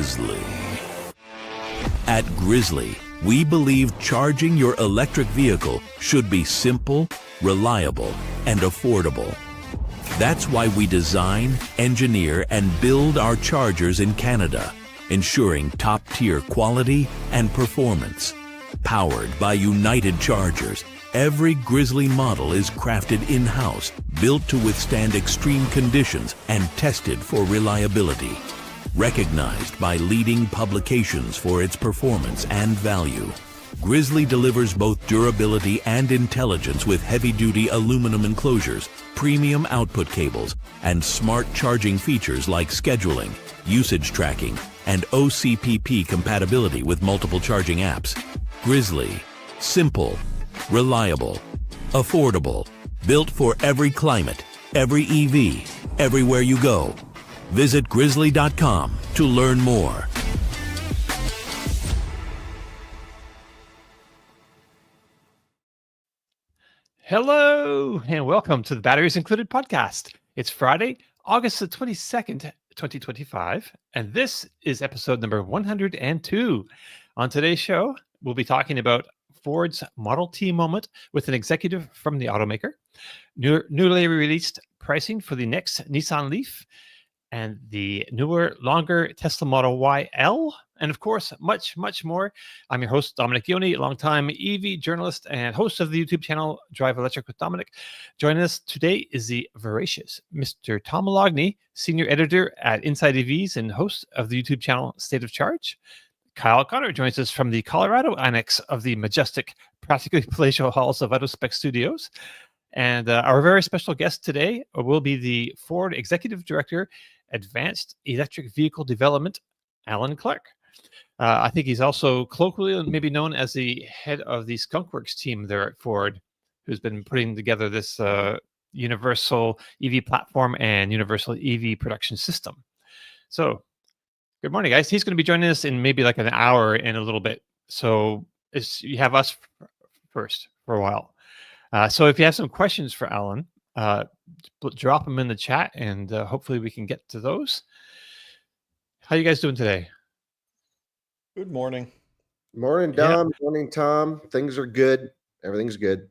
Grizzly. At Grizzly, we believe charging your electric vehicle should be simple, reliable, and affordable. That's why we design, engineer, and build our chargers in Canada, ensuring top-tier quality and performance. Powered by United Chargers, every Grizzly model is crafted in-house, built to withstand extreme conditions, and tested for reliability. Recognized by leading publications for its performance and value, Grizzly delivers both durability and intelligence with heavy-duty aluminum enclosures, premium output cables, and smart charging features like scheduling, usage tracking, and OCPP compatibility with multiple charging apps. Grizzly. Simple, reliable, affordable, built for every climate, every EV, everywhere you go. Visit grizzly.com to learn more. Hello, and welcome to the Batteries Included podcast. It's Friday, August the 22nd, 2025, and this is episode number 102. On today's show, we'll be talking about Ford's Model T moment with an executive from the automaker, newly released pricing for the next Nissan Leaf, and the newer, longer Tesla Model YL, and of course, much, much more. I'm your host, Dominic Yoni, longtime EV journalist and host of the YouTube channel Drive Electric with Dominic. Joining us today is the voracious Mr. Tom Moloughney, senior editor at Inside EVs and host of the YouTube channel State of Charge. Kyle Connor joins us from the Colorado annex of the majestic, practically palatial halls of Autospec Studios. And our very special guest today will be the Ford Executive Director, Advanced Electric Vehicle Development, Alan Clark. I think he's also colloquially maybe known as the head of the Skunk Works team there at Ford, who's been putting together this universal EV platform and universal EV production system. So, good morning, guys. He's going to be joining us in maybe like an hour and a little bit. So, you have us first for a while. So, if you have some questions for Alan, drop them in the chat, and hopefully we can get to those. How you guys doing today? Good morning. Morning, Dom. Yeah. Morning, Tom. Things are good. Everything's good.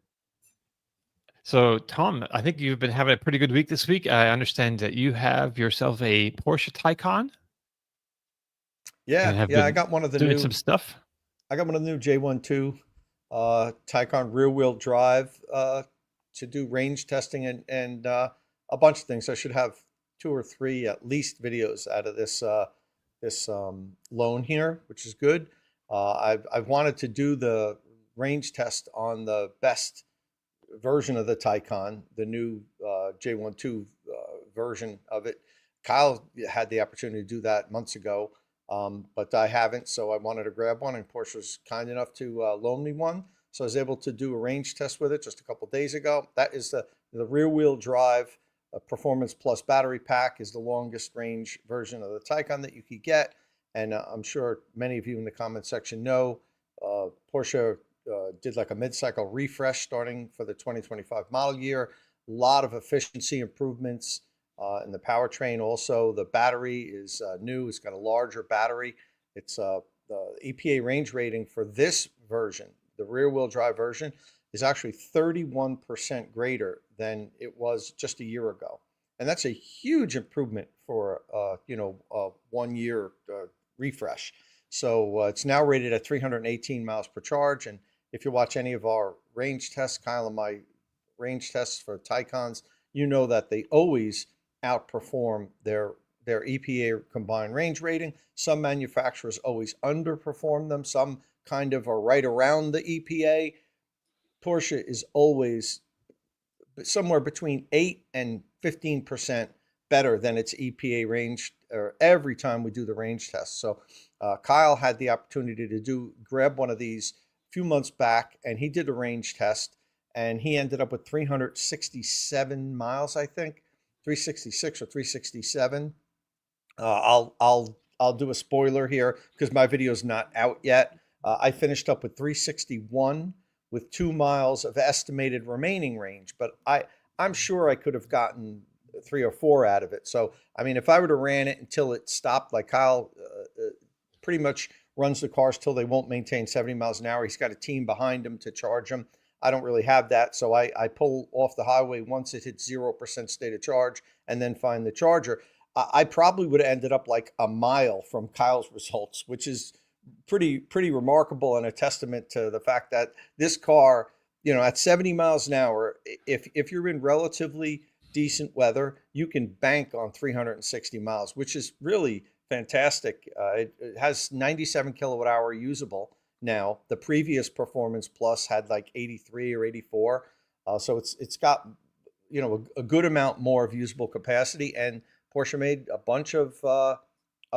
So, Tom, I think you've been having a pretty good week this week. I understand that you have yourself a Porsche Taycan. Yeah, I got one of the doing some stuff. I got one of the new J12 Taycan rear-wheel drive to do range testing and a bunch of things. I should have 2 or 3 at least videos out of this loan here, which is good. I've wanted to do the range test on the best version of the Taycan, the new J12 version of it. Kyle had the opportunity to do that months ago, but I haven't, so I wanted to grab one, and Porsche was kind enough to loan me one. So I was able to do a range test with it just a couple of days ago. That is the rear-wheel drive Performance Plus battery pack is the longest range version of the Taycan that you could get. And I'm sure many of you in the comment section know Porsche did like a mid-cycle refresh starting for the 2025 model year. A lot of efficiency improvements in the powertrain. Also, the battery is new. It's got a larger battery. It's the EPA range rating for this version, the rear-wheel drive version, is actually 31% greater than it was just a year ago. And that's a huge improvement for a 1-year refresh. So it's now rated at 318 miles per charge. And if you watch any of our range tests, Kyle and my range tests for Taycans, you know that they always outperform their EPA combined range rating. Some manufacturers always underperform them. Some kind of are right around the EPA. Porsche is always somewhere between 8 and 15% better than its EPA range every time we do the range test. So Kyle had the opportunity to grab one of these a few months back, and he did a range test, and he ended up with 367 miles, I think, 366 or 367. I'll do a spoiler here because my video is not out yet. I finished up with 361 with 2 miles of estimated remaining range, but I'm sure I could have gotten 3 or 4 out of it. So, I mean, if I would have ran it until it stopped, like Kyle pretty much runs the cars till they won't maintain 70 miles an hour. He's got a team behind him to charge them. I don't really have that, so I pull off the highway once it hits 0% state of charge and then find the charger. I probably would have ended up like a mile from Kyle's results, which is pretty remarkable and a testament to the fact that this car, you know, at 70 miles an hour, if you're in relatively decent weather, you can bank on 360 miles, which is really fantastic. It has 97 kilowatt hour usable now. The previous Performance Plus had like 83 or 84. So it's got, you know, a good amount more of usable capacity, and Porsche made a bunch of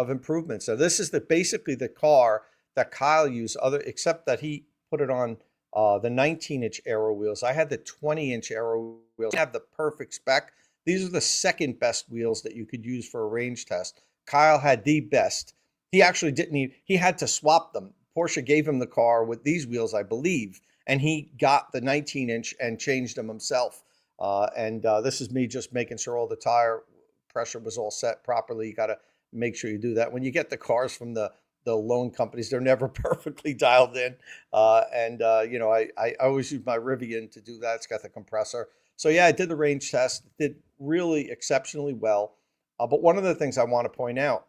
improvements. So this is basically the car that Kyle used, except that he put it on the 19-inch aero wheels. I had the 20-inch aero wheels. I have the perfect spec. These are the second best wheels that you could use for a range test. Kyle had the best. He actually he had to swap them. Porsche gave him the car with these wheels, I believe, and he got the 19-inch and changed them himself. This is me just making sure all the tire pressure was all set properly. You got to make sure you do that. When you get the cars from the loan companies, they're never perfectly dialed in. You know, I always use my Rivian to do that. It's got the compressor. So yeah, I did the range test, did really exceptionally well. But one of the things I want to point out,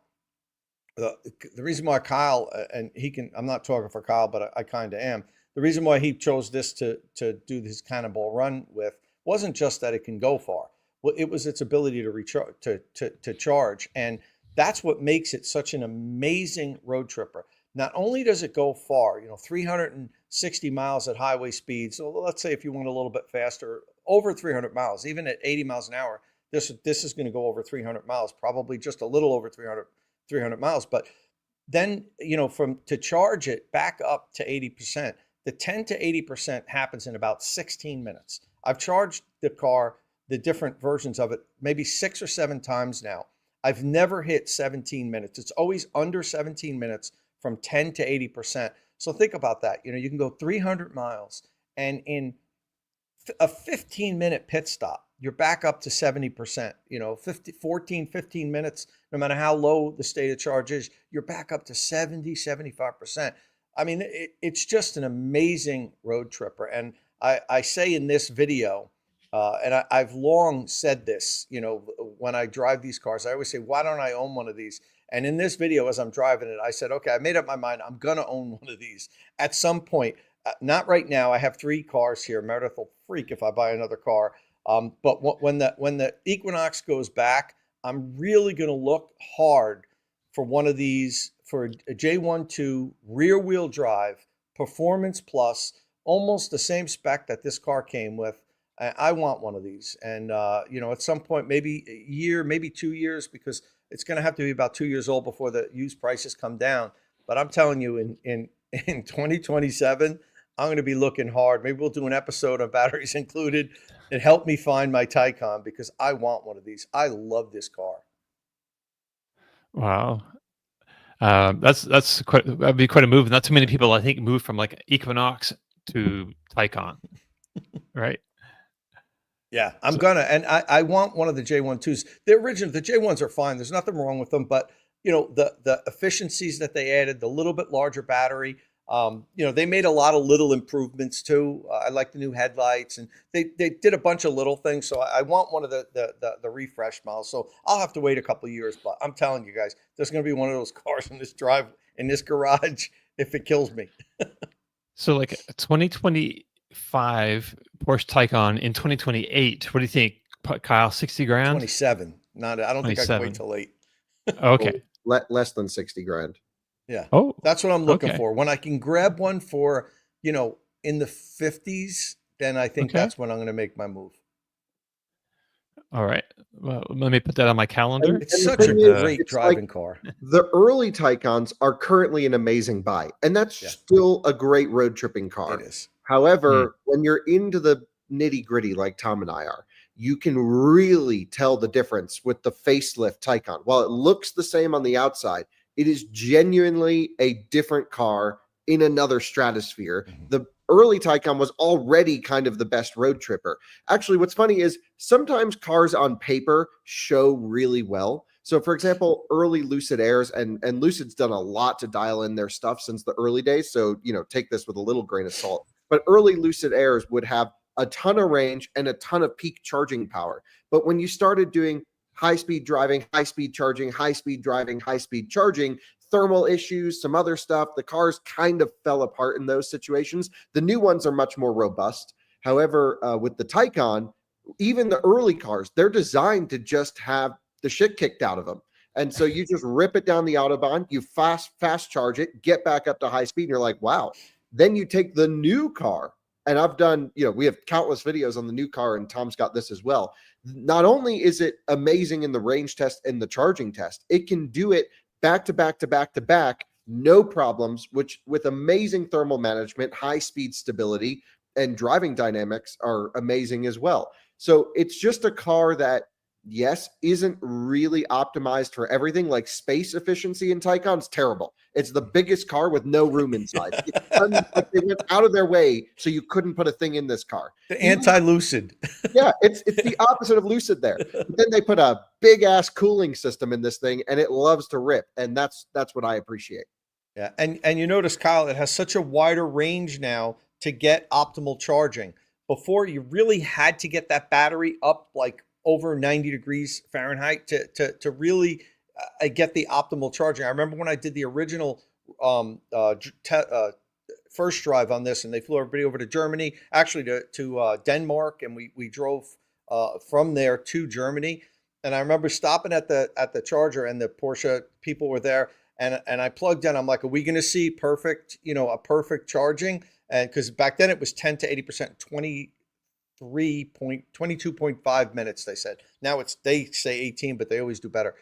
the reason why Kyle, and I'm not talking for Kyle, but I kind of am. The reason why he chose this to do this cannonball run with wasn't just that it can go far. Well, it was its ability to recharge, to charge. And that's what makes it such an amazing road tripper. Not only does it go far, you know, 360 miles at highway speed. So let's say if you went a little bit faster, over 300 miles, even at 80 miles an hour, this is going to go over 300 miles, probably just a little over 300 miles. But then, you know, to charge it back up to 80%, the 10 to 80% happens in about 16 minutes. I've charged the car, the different versions of it, maybe 6 or 7 times now. I've never hit 17 minutes. It's always under 17 minutes from 10 to 80%. So think about that. You know, you can go 300 miles and in a 15-minute pit stop, you're back up to 70%. You know, 15 minutes, no matter how low the state of charge is, you're back up to 75%. I mean, it's just an amazing road tripper. And I say in this video, and I've long said this, you know, when I drive these cars, I always say, why don't I own one of these? And in this video, as I'm driving it, I said, okay, I made up my mind. I'm going to own one of these at some point. Not right now. I have 3 cars here. Meredith will freak if I buy another car. But when the Equinox goes back, I'm really going to look hard for one of these, for a J12 rear wheel drive, Performance Plus, almost the same spec that this car came with. I want one of these. And, you know, at some point, maybe a year, maybe 2 years, because it's going to have to be about 2 years old before the used prices come down. But I'm telling you, in 2027, I'm going to be looking hard. Maybe we'll do an episode on batteries included and help me find my Taycan, because I want one of these. I love this car. Wow. That'd be quite a move. Not too many people, I think, move from like Equinox to Taycan, right? Yeah, and I want one of the J12s. The J1s are fine. There's nothing wrong with them, but you know, the efficiencies that they added, the little bit larger battery, you know, they made a lot of little improvements too. I like the new headlights, and they did a bunch of little things. So I want one of the refresh models. So I'll have to wait a couple of years, but I'm telling you guys, there's going to be one of those cars in this garage if it kills me. So like 2025 Porsche Taycan in 2028. What do you think, Kyle? 60 grand? 27. I don't think I can wait till late. Okay. Less than 60 grand. Yeah. Oh, that's what I'm looking for. When I can grab one for, you know, in the 50s, then I think that's when I'm going to make my move. All right. Well, let me put that on my calendar. It's such a great driving car. The early Taycans are currently an amazing buy, and that's still a great road tripping car. It is. However, when you're into the nitty gritty like Tom and I are, you can really tell the difference with the facelift Taycan. While it looks the same on the outside, it is genuinely a different car in another stratosphere. Mm-hmm. The early Taycan was already kind of the best road tripper. Actually, what's funny is sometimes cars on paper show really well. So for example, early Lucid Airs, and Lucid's done a lot to dial in their stuff since the early days. So, take this with a little grain of salt. But early Lucid Airs would have a ton of range and a ton of peak charging power. But when you started doing high-speed driving, high-speed charging, high-speed driving, high-speed charging, thermal issues, some other stuff, the cars kind of fell apart in those situations. The new ones are much more robust. However, with the Taycan, even the early cars, they're designed to just have the shit kicked out of them. And so you just rip it down the Autobahn, you fast charge it, get back up to high speed, and you're like, wow. Then you take the new car, and I've done, we have countless videos on the new car, and Tom's got this as well. Not only is it amazing in the range test and the charging test, it can do it back to back to back to back, no problems, which with amazing thermal management, high speed stability, and driving dynamics are amazing as well. So it's just a car that, yes, isn't really optimized for everything. Like space efficiency in Taycan's terrible. It's the biggest car with no room inside. Like they went out of their way so you couldn't put a thing in this car. The anti-Lucid. Yeah, it's the opposite of Lucid there. But then they put a big ass cooling system in this thing, and it loves to rip, and that's what I appreciate. Yeah, and you notice, Kyle, it has such a wider range now to get optimal charging. Before, you really had to get that battery up like over 90 degrees Fahrenheit to really get the optimal charging. I remember when I did the original first drive on this, and they flew everybody over to Germany, actually to Denmark, and we drove from there to Germany. And I remember stopping at the charger, and the Porsche people were there, and I plugged in. I'm like, are we going to see perfect, a perfect charging? And because back then it was 10 to 80%, 22.5 minutes, they said. Now they say 18, but they always do better.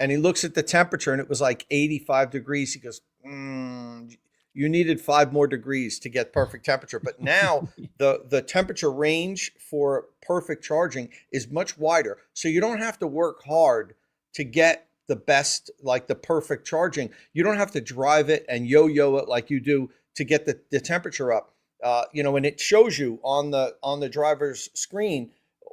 And he looks at the temperature, and it was like 85 degrees. He goes, you needed 5 more degrees to get perfect temperature. But now the temperature range for perfect charging is much wider. So you don't have to work hard to get the best, like the perfect charging. You don't have to drive it and yo-yo it like you do to get the temperature up. And it shows you on the driver's screen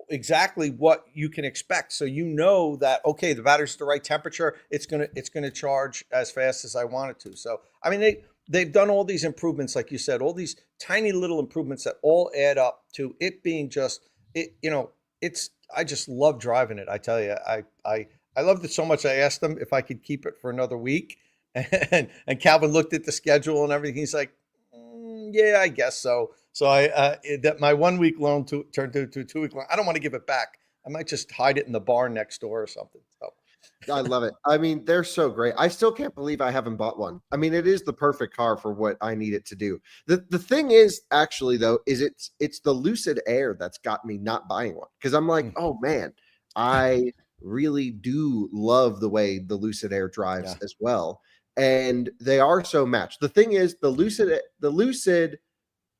exactly what you can expect. So you know that, okay, the battery's at the right temperature. It's gonna charge as fast as I want it to. So I mean, they've done all these improvements, like you said, all these tiny little improvements that all add up to it being just it. I just love driving it. I tell you, I loved it so much. I asked them if I could keep it for another week, and Calvin looked at the schedule and everything. He's like, yeah, I guess so. So that my 1 week loan turned into a 2 week loan. I don't want to give it back. I might just hide it in the barn next door or something. So I love it. I mean, they're so great. I still can't believe I haven't bought one. I mean, it is the perfect car for what I need it to do. The thing is, actually, though, is it's the Lucid Air that's got me not buying one, because I'm like, oh man, I really do love the way the Lucid Air drives as well. And they are so matched. The thing is, the Lucid,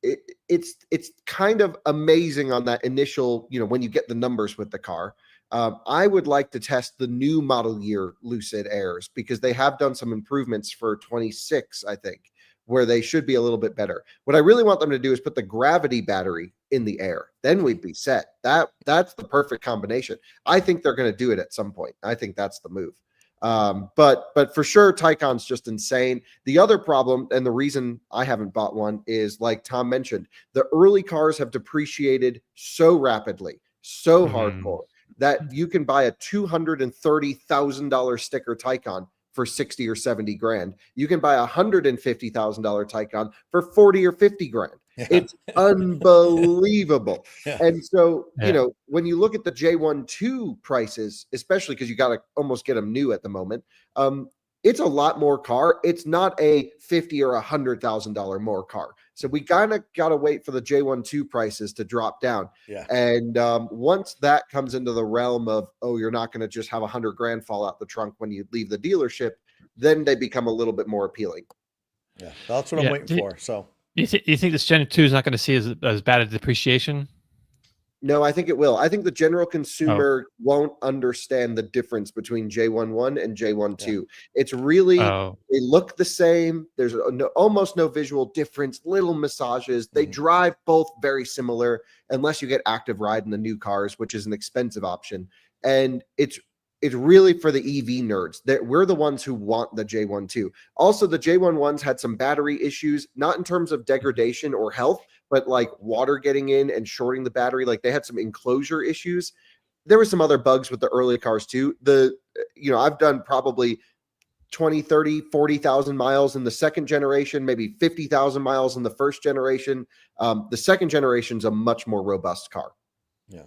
it's kind of amazing on that initial, when you get the numbers with the car. I would like to test the new model year Lucid Airs, because they have done some improvements for 26, I think, where they should be a little bit better. What I really want them to do is put the gravity battery in the Air. Then we'd be set. That's the perfect combination. I think they're going to do it at some point. I think that's the move. But for sure, Taycan's just insane. The other problem, and the reason I haven't bought one, is like Tom mentioned, the early cars have depreciated so rapidly, so hardcore, that you can buy a $230,000 sticker Taycan for 60 or 70 grand. You can buy a $150,000 Taycan for 40 or 50 grand. Yeah. It's unbelievable. Yeah. And so, when you look at the J12 prices, especially because you got to almost get them new at the moment, it's a lot more car. It's not a $50,000 or $100,000 more car. So we kind of got to wait for the J12 prices to drop down. Yeah. And once that comes into the realm of, you're not going to just have 100 grand fall out the trunk when you leave the dealership, then they become a little bit more appealing. Yeah, that's what I'm waiting for. So. You think this Gen 2 is not going to see as bad a depreciation? No, I think it will. I think the general consumer won't understand the difference between J11 and J12. Yeah. It's really, they look the same. There's almost no visual difference, little massages. They drive both very similar, unless you get active ride in the new cars, which is an expensive option. And it's it's really for the EV nerds. That we're the ones who want the J1 too. Also, the J1s had some battery issues, not in terms of degradation or health, but like water getting in and shorting the battery. Like they had some enclosure issues. There were some other bugs with the early cars too. I've done probably 20, 30, 40,000 miles in the second generation, maybe 50,000 miles in the first generation. The second generation is a much more robust car. Yeah.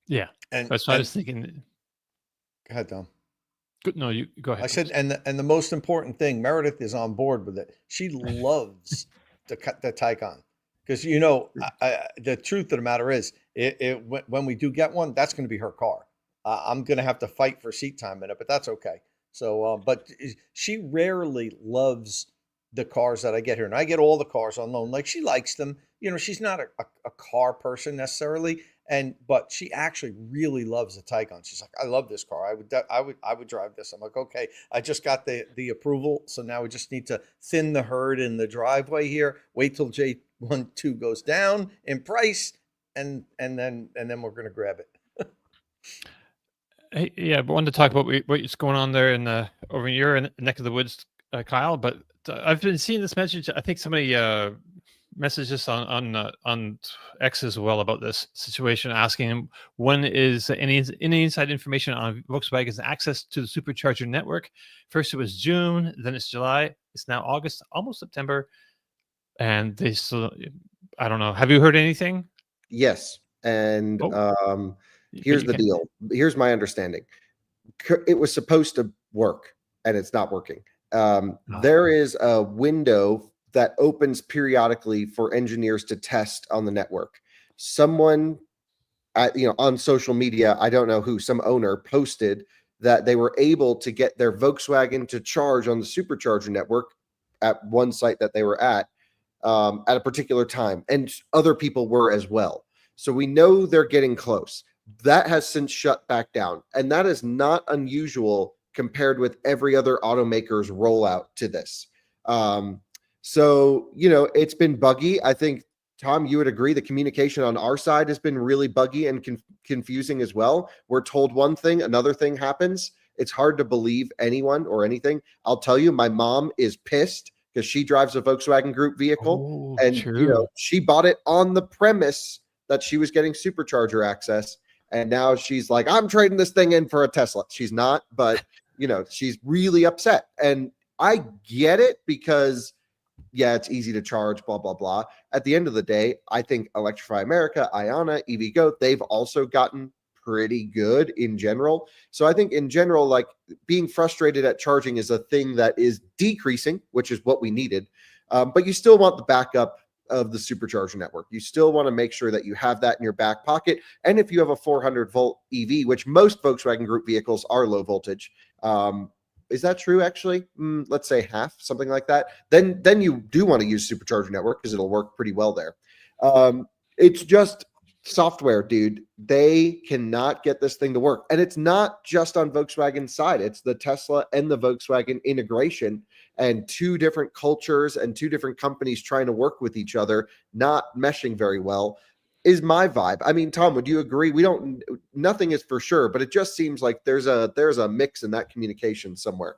Yeah. And That's what I was thinking. Go ahead, Tom. Good. No, you go ahead. I said, and the most important thing, Meredith is on board with it. She loves the Taycan because the truth of the matter is, when we do get one, that's going to be her car. I'm going to have to fight for seat time in it, but that's okay. So, but she rarely loves the cars that I get here, and I get all the cars on loan. Like she likes them. She's not a car person necessarily, but she actually really loves the Taycan. She's like, I love this car. I would drive this. I'm like, okay, I just got the approval, so now we just need to thin the herd in the driveway here. Wait till J12 goes down in price, and then we're gonna grab it. Hey, yeah, but I wanted to talk about what's going on there over in your neck of the woods, Kyle. But I've been seeing this message. I think somebody messaged us on X as well about this situation, asking him when is any inside information on Volkswagen's access to the Supercharger network. First it was June, then it's July, it's now August, almost September, and they still. I don't know. Have you heard anything? Yes, and here's the deal. Here's my understanding. It was supposed to work, and it's not working. There is a window that opens periodically for engineers to test on the network. Someone, on social media, I don't know who, some owner posted that they were able to get their Volkswagen to charge on the Supercharger network at one site that they were at a particular time, and other people were as well. So we know they're getting close. That has since shut back down, and that is not unusual compared with every other automaker's rollout to this. So, it's been buggy. I think, Tom, you would agree the communication on our side has been really buggy and confusing as well. We're told one thing, another thing happens. It's hard to believe anyone or anything. I'll tell you, my mom is pissed because she drives a Volkswagen Group vehicle, and she bought it on the premise that she was getting Supercharger access. And now she's like, I'm trading this thing in for a Tesla. She's not, but she's really upset. And I get it because, yeah, it's easy to charge, blah, blah, blah. At the end of the day, I think Electrify America, Iona, EVgo, they've also gotten pretty good in general. So I think in general, like being frustrated at charging is a thing that is decreasing, which is what we needed. But you still want the backup of the Supercharger network. You still want to make sure that you have that in your back pocket. And if you have a 400 volt EV, which most Volkswagen Group vehicles are low voltage, is that true? Actually, let's say half, something like that. Then you do want to use Supercharger network because it'll work pretty well there. It's just software, dude. They cannot get this thing to work, and it's not just on Volkswagen's side. It's the Tesla and the Volkswagen integration, and two different cultures and two different companies trying to work with each other, not meshing very well, is my vibe. I mean, Tom, would you agree? Nothing is for sure, but it just seems like there's a mix in that communication somewhere.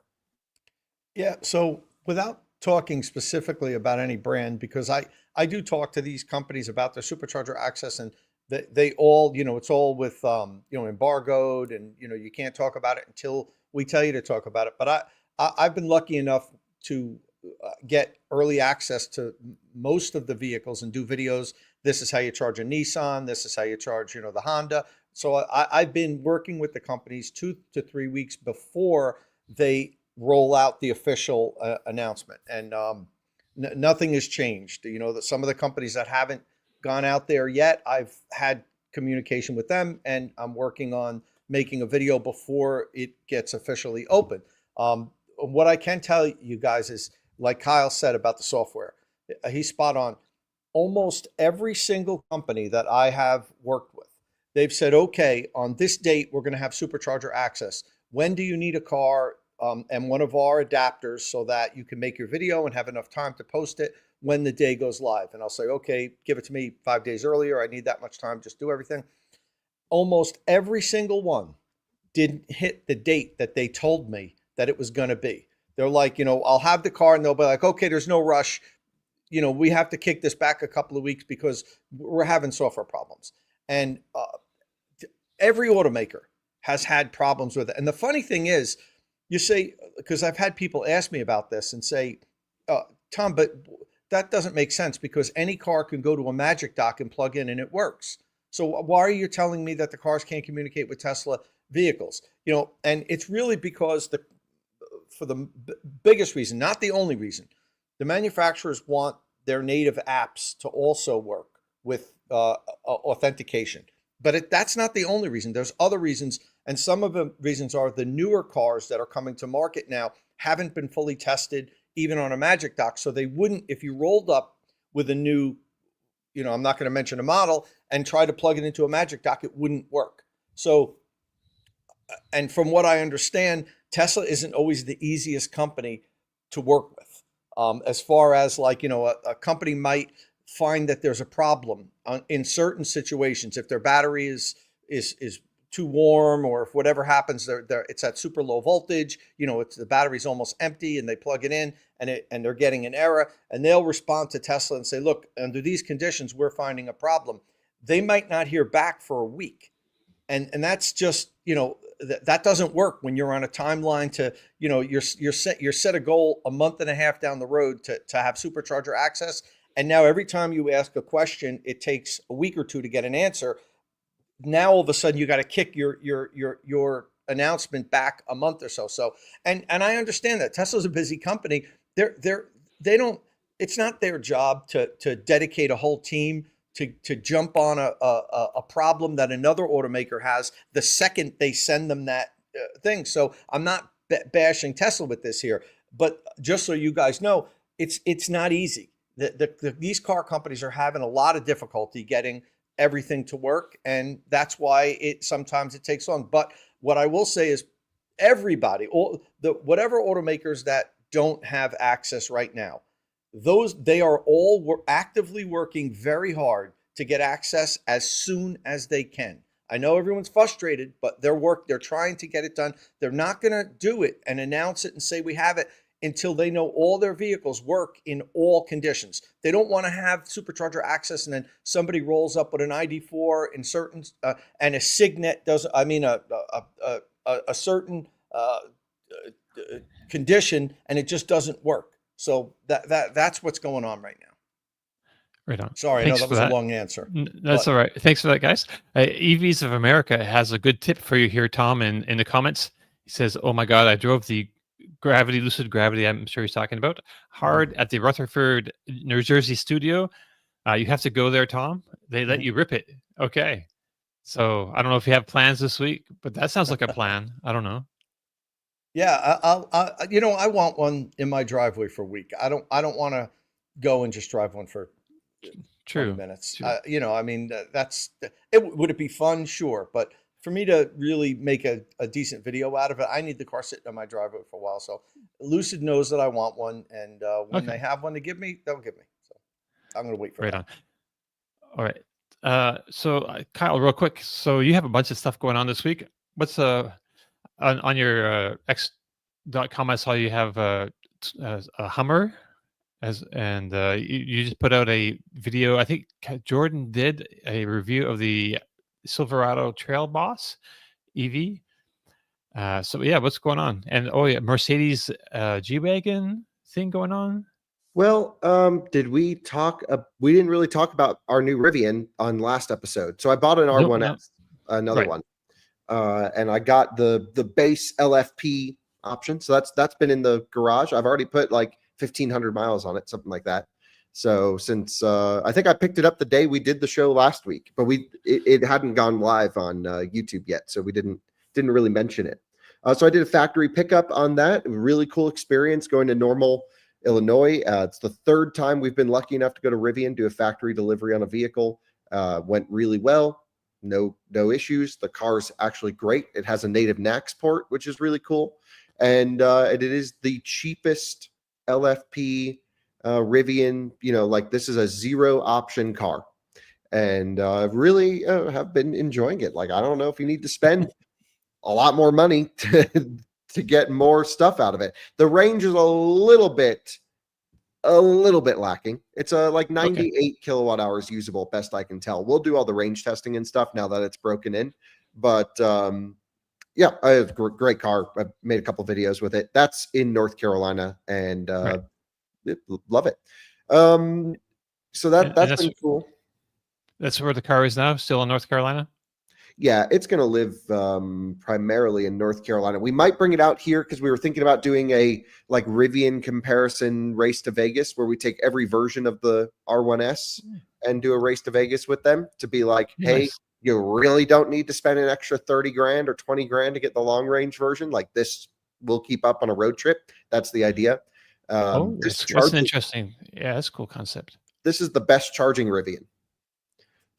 Yeah. So without talking specifically about any brand, because I do talk to these companies about their Supercharger access, and they all, it's all with, embargoed, and, you can't talk about it until we tell you to talk about it. But I've been lucky enough to get early access to most of the vehicles and do videos. This is how you charge a Nissan. This is how you charge, the Honda. So I've been working with the companies 2 to 3 weeks before they roll out the official announcement. And nothing has changed. Some of the companies that haven't gone out there yet, I've had communication with them, and I'm working on making a video before it gets officially open. What I can tell you guys is, like Kyle said about the software, he's spot on. Almost every single company that I have worked with, they've said, okay, on this date, we're going to have Supercharger access. When do you need a car? And one of our adapters, so that you can make your video and have enough time to post it when the day goes live. And I'll say, okay, give it to me 5 days earlier. I need that much time. Just do everything. Almost every single one didn't hit the date that they told me that it was going to be. They're like, I'll have the car and they'll be like, okay, there's no rush. We have to kick this back a couple of weeks because we're having software problems. And every automaker has had problems with it. And the funny thing is, you say, because I've had people ask me about this and say, Tom, but that doesn't make sense because any car can go to a Magic Dock and plug in and it works. So why are you telling me that the cars can't communicate with Tesla vehicles? And it's really because for the biggest reason, not the only reason, the manufacturers want their native apps to also work with authentication. But that's not the only reason. There's other reasons. And some of the reasons are the newer cars that are coming to market now haven't been fully tested even on a Magic Dock. So they wouldn't, if you rolled up with a new, I'm not going to mention a model, and try to plug it into a Magic Dock, it wouldn't work. So, and from what I understand, Tesla isn't always the easiest company to work with. As far as like, a company might find that there's a problem in certain situations. If their battery is too warm, or if whatever happens, it's at super low voltage, it's the battery's almost empty and they plug it in and they're getting an error, and they'll respond to Tesla and say, look, under these conditions, we're finding a problem. They might not hear back for a week. And that's just, that doesn't work when you're on a timeline to, you're set a goal a month and a half down the road to have Supercharger access. And now every time you ask a question, it takes a week or two to get an answer. Now all of a sudden you got to kick your announcement back a month or so. So, and I understand that Tesla's a busy company. They don't, it's not their job to dedicate a whole team to jump on a problem that another automaker has the second they send them that thing. So I'm not bashing Tesla with this here, but just so you guys know, it's not easy. These car companies are having a lot of difficulty getting everything to work, and that's why sometimes it takes long. But what I will say is everybody, whatever automakers that don't have access right now, they are all actively working very hard to get access as soon as they can. I know everyone's frustrated, but they're trying to get it done. They're not going to do it and announce it and say we have it until they know all their vehicles work in all conditions. They don't want to have Supercharger access and then somebody rolls up with an ID4 in certain and a Signet does. I mean a certain condition, and it just doesn't work. So that's what's going on right now. Right on. Sorry, Thanks I know that was a long answer. That's all right. Thanks for that, guys. EVs of America has a good tip for you here, Tom, in the comments. He says, oh my God, I drove the Lucid Gravity, I'm sure he's talking about, hard at the Rutherford, New Jersey studio. You have to go there, Tom. They let you rip it. Okay. So I don't know if you have plans this week, but that sounds like a plan. I don't know. Yeah, I want one in my driveway for a week. I don't want to go and just drive one for 20 minutes. True. I mean, would it be fun? Sure. But for me to really make a decent video out of it, I need the car sitting on my driveway for a while. So Lucid knows that I want one. And when they have one to give me, they'll give me. So I'm going to wait for that. On. All right. So Kyle, real quick. So you have a bunch of stuff going on this week. What's on your X.com, I saw you have a Hummer, and you just put out a video. I think Jordan did a review of the Silverado Trail Boss EV. So yeah, what's going on? And Mercedes G-Wagon thing going on. Well, did we talk? We didn't really talk about our new Rivian on last episode. So I bought an R1S, another one. And I got the base LFP option. So that's been in the garage. I've already put like 1,500 miles on it, something like that. So since I think I picked it up the day we did the show last week, but it hadn't gone live on YouTube yet, so we didn't really mention it. So I did a factory pickup on that. Really cool experience going to Normal, Illinois. It's the third time we've been lucky enough to go to Rivian, do a factory delivery on a vehicle. Went really well. No issues. The car's actually great. It has a native NACS port, which is really cool. And it is the cheapest LFP Rivian, like this is a zero option car. And really have been enjoying it. Like, I don't know if you need to spend a lot more money to get more stuff out of it. The range is a little bit lacking. It's like 98 kilowatt hours usable, best I can tell. We'll do all the range testing and stuff now that it's broken in. But yeah, it's a great car. I've made a couple videos with it. That's in North Carolina, and love it. So that's been cool. That's where the car is now, still in North Carolina? Yeah, it's going to live primarily in North Carolina. We might bring it out here because we were thinking about doing a like Rivian comparison race to Vegas, where we take every version of the R1S and do a race to Vegas with them to be like, hey, you really don't need to spend an extra 30 grand or 20 grand to get the long range version. Like this will keep up on a road trip. That's the idea. That's an interesting. Yeah, that's a cool concept. This is the best charging Rivian.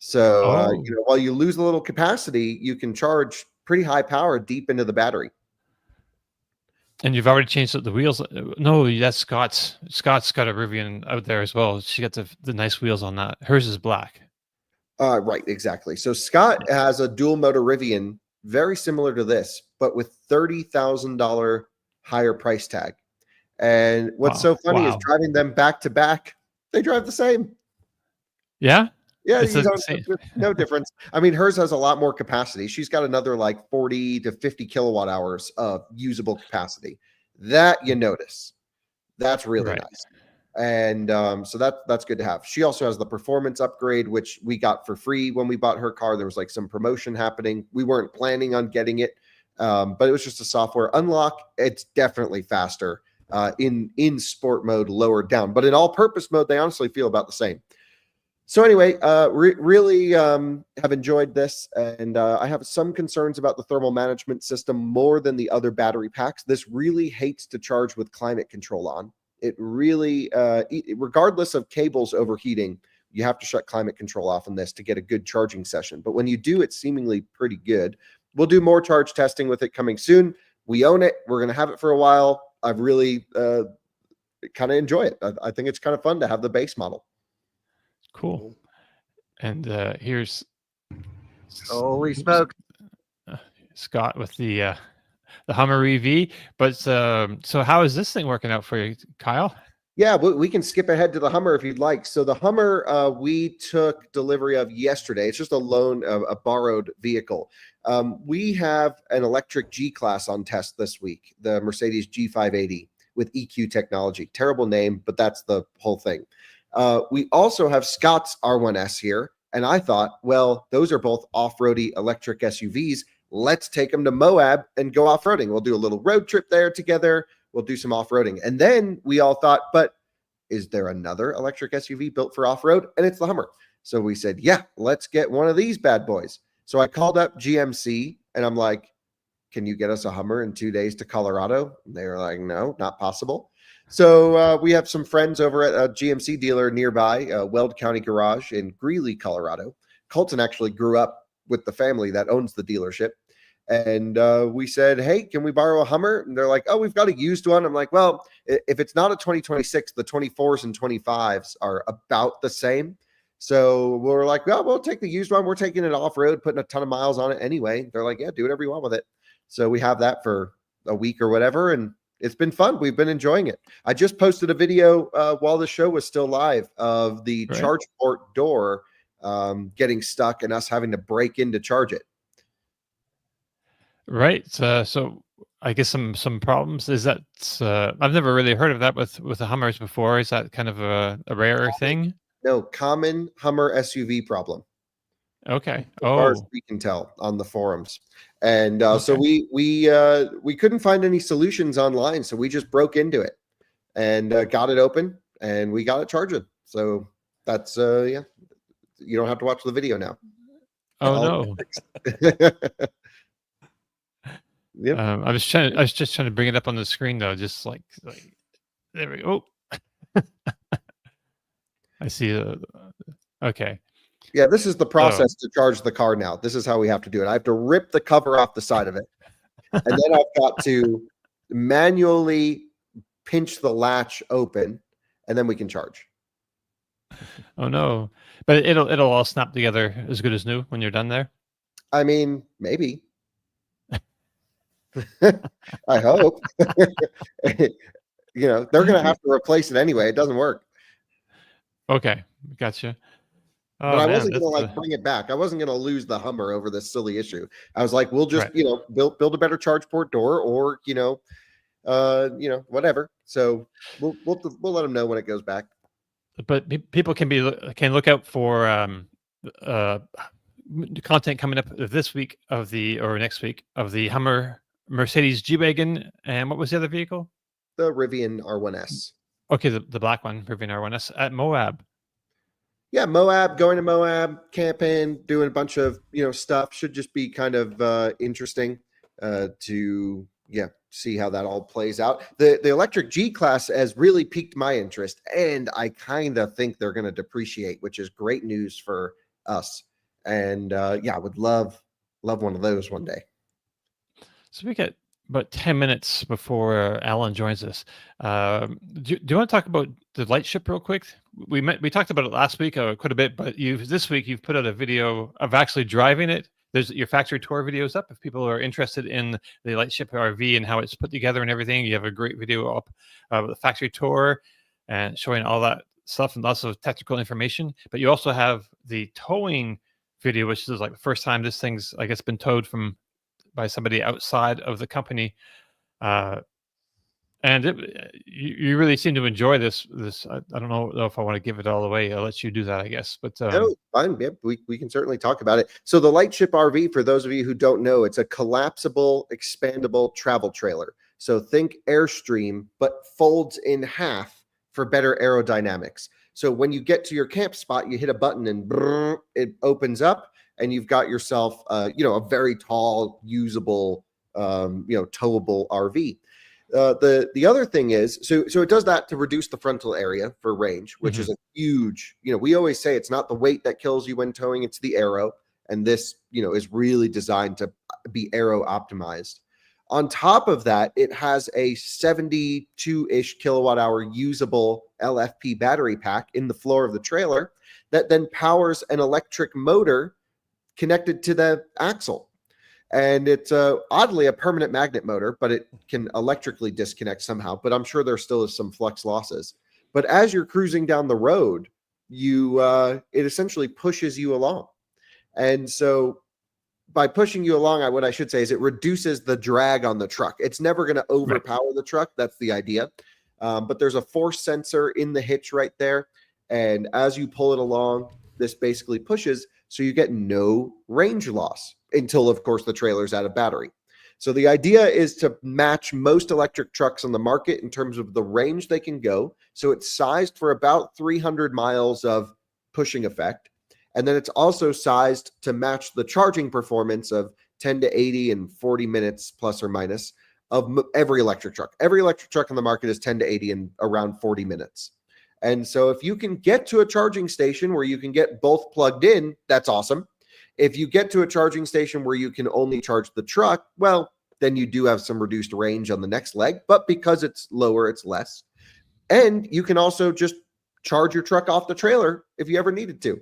So, while you lose a little capacity, you can charge pretty high power deep into the battery. And you've already changed the wheels. No, that's Scott's. Scott's got a Rivian out there as well. She got the nice wheels on that. Hers is black. Right, exactly. So Scott has a dual motor Rivian, very similar to this, but with $30,000 higher price tag. And what's so funny is driving them back to back, they drive the same. Yeah? Yeah, no difference. I mean, hers has a lot more capacity. She's got another like 40 to 50 kilowatt hours of usable capacity. That you notice. That's really nice. And so that's good to have. She also has the performance upgrade, which we got for free when we bought her car. There was like some promotion happening. We weren't planning on getting it, but it was just a software unlock. It's definitely faster in sport mode, lower down. But in all-purpose mode, they honestly feel about the same. So anyway, really have enjoyed this, and I have some concerns about the thermal management system more than the other battery packs. This really hates to charge with climate control on. It really, regardless of cables overheating, you have to shut climate control off on this to get a good charging session. But when you do, it's seemingly pretty good. We'll do more charge testing with it coming soon. We own it. We're going to have it for a while. I've really kind of enjoy it. I think it's kind of fun to have the base model. Cool. And here's holy smoke, Scott with the Hummer EV. But so how is this thing working out for you, Kyle? Yeah, we can skip ahead to the Hummer if you'd like. So the Hummer we took delivery of yesterday. It's just a loan, a borrowed vehicle. We have an electric G-Class on test this week, the Mercedes G580 with EQ technology. Terrible name, but that's the whole thing. We also have Scott's R1S here, and I thought, well, those are both off-roady electric SUVs. Let's take them to Moab and go off-roading. We'll do a little road trip there together. We'll do some off-roading. And then we all thought, but is there another electric SUV built for off-road? And it's the Hummer. So we said, yeah, let's get one of these bad boys. So I called up GMC, and I'm like, can you get us a Hummer in 2 days to Colorado? And they were like, no, not possible. So we have some friends over at a GMC dealer nearby, Weld County Garage in Greeley, Colorado. Colton actually grew up with the family that owns the dealership. And we said, hey, can we borrow a Hummer? And they're like, oh, we've got a used one. I'm like, well, if it's not a 2026, the 24s and 25s are about the same. So we're like, well, we'll take the used one. We're taking it off-road, putting a ton of miles on it anyway. They're like, yeah, do whatever you want with it. So we have that for a week or whatever, and it's been fun. We've been enjoying it. I just posted a video while the show was still live of the charge port door getting stuck and us having to break in to charge it. Right. So I guess some problems is that I've never really heard of that with the Hummers before. Is that kind of a rare thing? No, common Hummer SUV problem. Okay. As far as we can tell on the forums. And so we couldn't find any solutions online. So we just broke into it and got it open and we got it charging. So that's, yeah, you don't have to watch the video now. Oh, no. Yep. I was just trying to bring it up on the screen though. Just like there we go. I see. Okay. Yeah, this is the process to charge the car now. This is how we have to do it. I have to rip the cover off the side of it. And then I've got to manually pinch the latch open, and then we can charge. Oh, no. But it'll all snap together as good as new when you're done there? I mean, maybe. I hope. They're going to have to replace it anyway. It doesn't work. Okay, gotcha. Oh, But I man, wasn't that's going to bring it back. I wasn't going to lose the Hummer over this silly issue. I was like, we'll just, right. build a better charge port door, or, whatever. So we'll let them know when it goes back. But people can look out for content coming up this week or next week of the Hummer, Mercedes G-Wagon, and what was the other vehicle? The Rivian R1S. Okay, the black one, Rivian R1S at Moab. Yeah, Moab, going to Moab, camping, doing a bunch of, stuff. Should just be kind of interesting to see how that all plays out. The electric G-Class has really piqued my interest, and I kind of think they're going to depreciate, which is great news for us. And I would love one of those one day. So we got about 10 minutes before Alan joins us. Do you want to talk about the Lightship real quick? We talked about it last week quite a bit, but this week you've put out a video of actually driving it. There's your factory tour videos up if people are interested in the Lightship RV and how it's put together and everything. You have a great video up of the factory tour and showing all that stuff and lots of technical information. But you also have the towing video, which is like the first time this thing's, I guess, been towed by somebody outside of the company. And you really seem to enjoy this. I don't know if I want to give it all away. I'll let you do that, I guess. But no, fine. Yeah, we can certainly talk about it. So the Lightship RV, for those of you who don't know, it's a collapsible, expandable travel trailer. So think Airstream, but folds in half for better aerodynamics. So when you get to your camp spot, you hit a button and brrr, it opens up, and you've got yourself, a very tall, usable, towable RV. The other thing is, so it does that to reduce the frontal area for range, which is a huge, we always say it's not the weight that kills you when towing, it's the aero. And this, is really designed to be aero optimized. On top of that, it has a 72-ish kilowatt hour usable LFP battery pack in the floor of the trailer that then powers an electric motor connected to the axle. And it's oddly a permanent magnet motor, but it can electrically disconnect somehow. But I'm sure there still is some flux losses. But as you're cruising down the road, it essentially pushes you along. And so by pushing you along, what I should say is it reduces the drag on the truck. It's never going to overpower the truck. That's the idea. But there's a force sensor in the hitch right there. And as you pull it along, this basically pushes, so you get no range loss until, of course, the trailer's out of battery. So the idea is to match most electric trucks on the market in terms of the range they can go. So it's sized for about 300 miles of pushing effect. And then it's also sized to match the charging performance of 10 to 80 and 40 minutes plus or minus of every electric truck. Every electric truck on the market is 10 to 80 and around 40 minutes. And so if you can get to a charging station where you can get both plugged in, that's awesome. If you get to a charging station where you can only charge the truck, well, then you do have some reduced range on the next leg, but because it's lower, it's less. And you can also just charge your truck off the trailer if you ever needed to.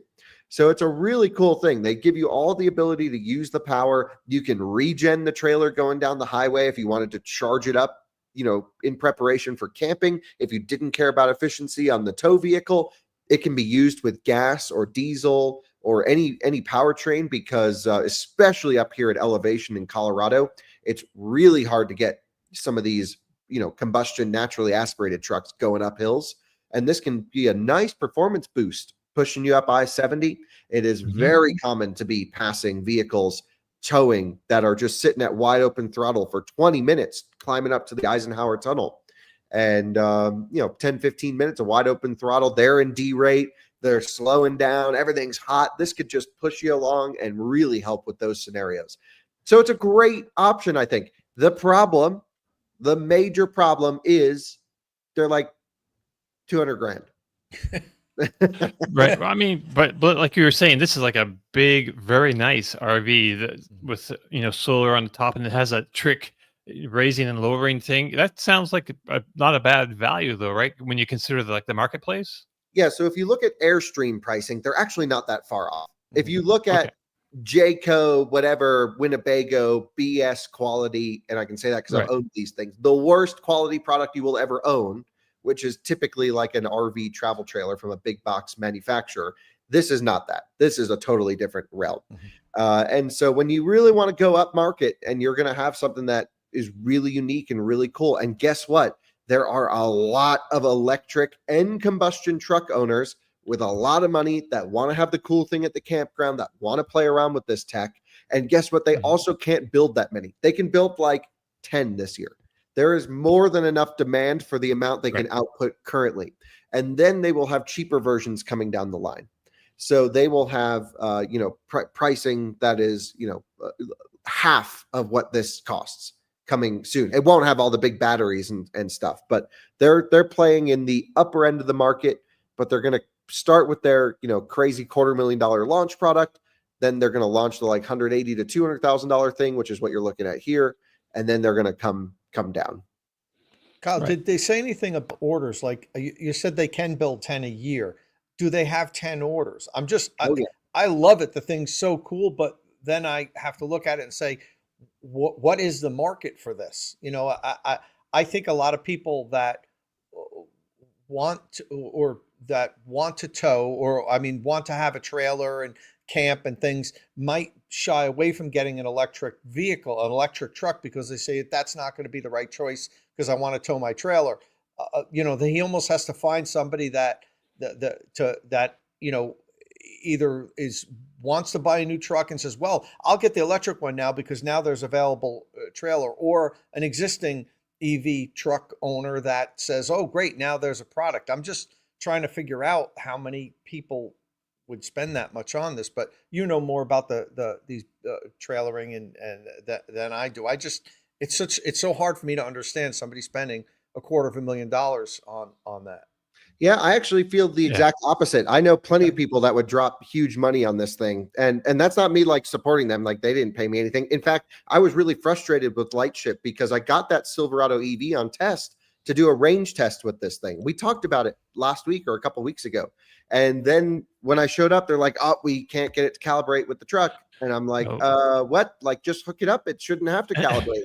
So it's a really cool thing. They give you all the ability to use the power. You can regen the trailer going down the highway if you wanted to charge it up, in preparation for camping. If you didn't care about efficiency on the tow vehicle, it can be used with gas or diesel or any powertrain, because especially up here at elevation in Colorado, it's really hard to get some of these, combustion naturally aspirated trucks going up hills. And this can be a nice performance boost, pushing you up I-70. It is very common to be passing vehicles towing that are just sitting at wide open throttle for 20 minutes, climbing up to the Eisenhower Tunnel. And, 10, 15 minutes of wide open throttle. They're in D rate. They're slowing down. Everything's hot. This could just push you along and really help with those scenarios. So it's a great option, I think. The major problem is they're like 200 grand. Right. I mean, but like you were saying, this is like a big, very nice RV that with solar on the top, and it has a trick raising and lowering thing. That sounds like not a bad value, though, right? When you consider the marketplace. Yeah. So if you look at Airstream pricing, they're actually not that far off. If you look at Jayco, whatever, Winnebago, BS quality. And I can say that because Right. I've owned these things. The worst quality product you will ever own, which is typically like an RV travel trailer from a big box manufacturer. This is not that. This is a totally different realm. And so when you really want to go up market and you're going to have something that is really unique and really cool, and guess what? There are a lot of electric and combustion truck owners with a lot of money that want to have the cool thing at the campground, that want to play around with this tech. And guess what? They also can't build that many. They can build like 10 this year. There is more than enough demand for the amount they can output currently. And then they will have cheaper versions coming down the line. So they will have, pricing that is, half of what this costs coming soon. It won't have all the big batteries and stuff, but they're playing in the upper end of the market, but they're going to start with their, crazy $250,000 launch product. Then they're going to launch the like $180,000 to $200,000 thing, which is what you're looking at here. And then they're going to come down. Kyle, did they say anything about orders? Like you said, they can build 10 a year. Do they have 10 orders? I love it. The thing's so cool, but then I have to look at it and say, what is the market for this? I think a lot of people that want to tow, or want to have a trailer and camp and things, might shy away from getting an electric vehicle, an electric truck, because they say that's not going to be the right choice because I want to tow my trailer. He almost has to find somebody that either wants to buy a new truck and says, well, I'll get the electric one now because now there's available trailer, or an existing EV truck owner that says, oh, great, now there's a product. I'm just trying to figure out how many people would spend that much on this, but more about these trailering and than I do. It's so hard for me to understand somebody spending $250,000 on that. Yeah, I actually feel the exact opposite. I know plenty of people that would drop huge money on this thing. And that's not me like supporting them. Like they didn't pay me anything. In fact, I was really frustrated with Lightship because I got that Silverado EV on test to do a range test with this thing. We talked about it last week or a couple of weeks ago. And then when I showed up, they're like, oh, we can't get it to calibrate with the truck. And I'm like, what? Like, just hook it up. It shouldn't have to calibrate.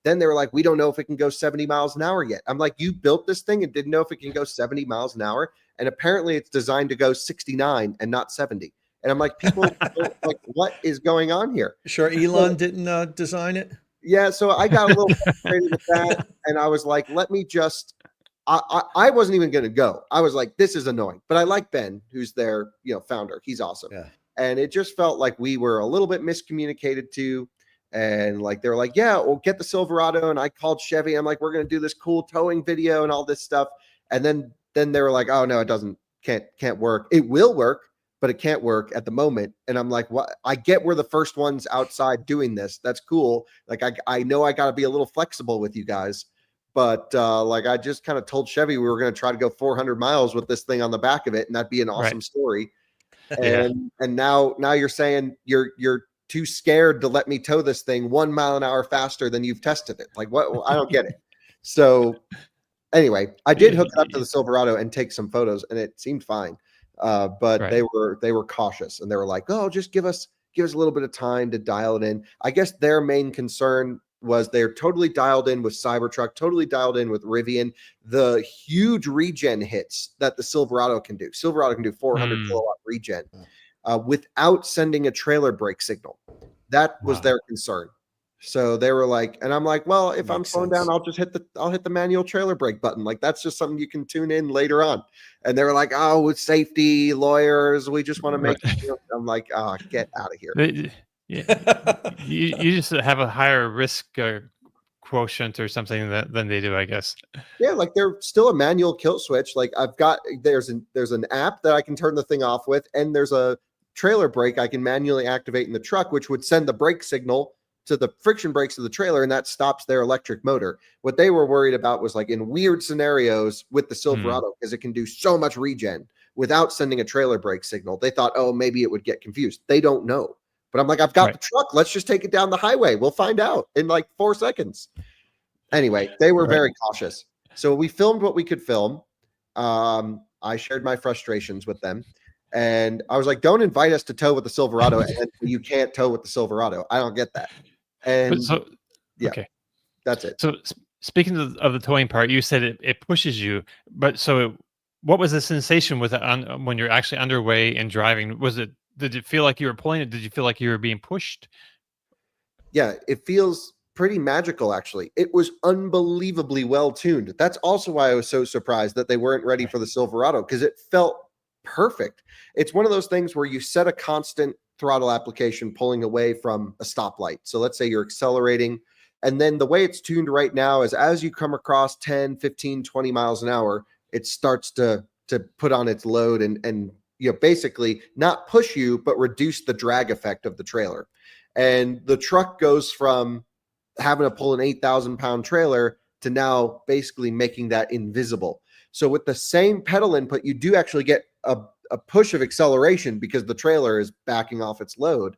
And they were like, we don't know if it can go 70 miles an hour yet. I'm like, you built this thing and didn't know if it can go 70 miles an hour. And apparently it's designed to go 69 and not 70. And I'm like, people like, what is going on here? Sure, Elon didn't design it? Yeah, so I got a little frustrated with that. And I was like, let me just, I wasn't even going to go. I was like, this is annoying. But I like Ben, who's their founder. He's awesome. Yeah. And it just felt like we were a little bit miscommunicated too. And like, they were like, yeah, we'll get the Silverado. And I called Chevy. I'm like, we're going to do this cool towing video and all this stuff. And then they were like, oh no, it can't work. It will work, but it can't work at the moment. And I'm like, what? I get we're the first ones outside doing this. That's cool. Like, I know I got to be a little flexible with you guys. But like, I just kind of told Chevy we were going to try to go 400 miles with this thing on the back of it. And that'd be an awesome story. And now you're saying you're too scared to let me tow this thing 1 mile an hour faster than you've tested it. Like, what? I don't get it. So anyway, I did hook it up to the Silverado and take some photos, and it seemed fine. But they were cautious, and they were like, oh, just give us a little bit of time to dial it in. I guess their main concern was they're totally dialed in with Cybertruck, totally dialed in with Rivian, the huge regen hits that the Silverado can do. Silverado can do 400 kilowatt regen without sending a trailer brake signal. That was their concern. So they were like, and I'm like, well, if I'm slowing down, I'll hit the manual trailer brake button. Like, that's just something you can tune in later on. And they were like, oh, with safety, lawyers, we just want to make it. I'm like, oh, get out of here. Yeah, you just have a higher risk quotient or something than they do, I guess. Yeah, like they're still a manual kill switch. Like there's an app that I can turn the thing off with, and there's a trailer brake I can manually activate in the truck, which would send the brake signal to the friction brakes of the trailer, and that stops their electric motor. What they were worried about was like in weird scenarios with the Silverado, because it can do so much regen without sending a trailer brake signal. They thought, oh, maybe it would get confused. They don't know. But I'm like, I've got the truck. Let's just take it down the highway. We'll find out in like 4 seconds. Anyway, they were very cautious. So we filmed what we could film. I shared my frustrations with them. And I was like, don't invite us to tow with the Silverado, and then you can't tow with the Silverado. I don't get that. And So, yeah, okay. that's it. So speaking of the towing part, you said it pushes you, but what was the sensation with it when you're actually underway and driving? Did it feel like you were pulling it? Did you feel like you were being pushed? Yeah, it feels pretty magical, actually. It was unbelievably well tuned. That's also why I was so surprised that they weren't ready for the Silverado, because it felt perfect. It's one of those things where you set a constant throttle application pulling away from a stoplight. So let's say you're accelerating, and then the way it's tuned right now is as you come across 10, 15, 20 miles an hour, it starts to put on its load and basically not push you, but reduce the drag effect of the trailer. And the truck goes from having to pull an 8,000-pound trailer to now basically making that invisible. So with the same pedal input, you do actually get a push of acceleration because the trailer is backing off its load.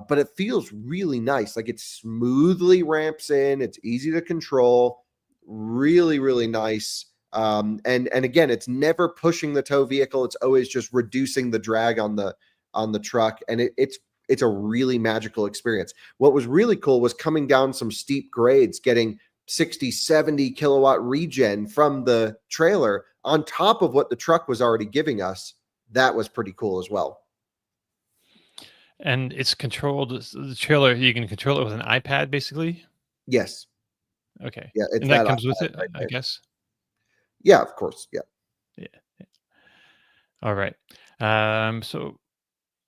But it feels really nice. Like it smoothly ramps in. It's easy to control. Really, really nice. And again, it's never pushing the tow vehicle. It's always just reducing the drag on the truck. And it's a really magical experience. What was really cool was coming down some steep grades, getting 60, 70 kilowatt regen from the trailer on top of what the truck was already giving us. That was pretty cool as well. And it's controlled, the trailer, you can control it with an iPad, basically? Yes. Okay. Yeah. And that comes with it, right I guess? Yeah, of course. Yeah. Yeah. All right. So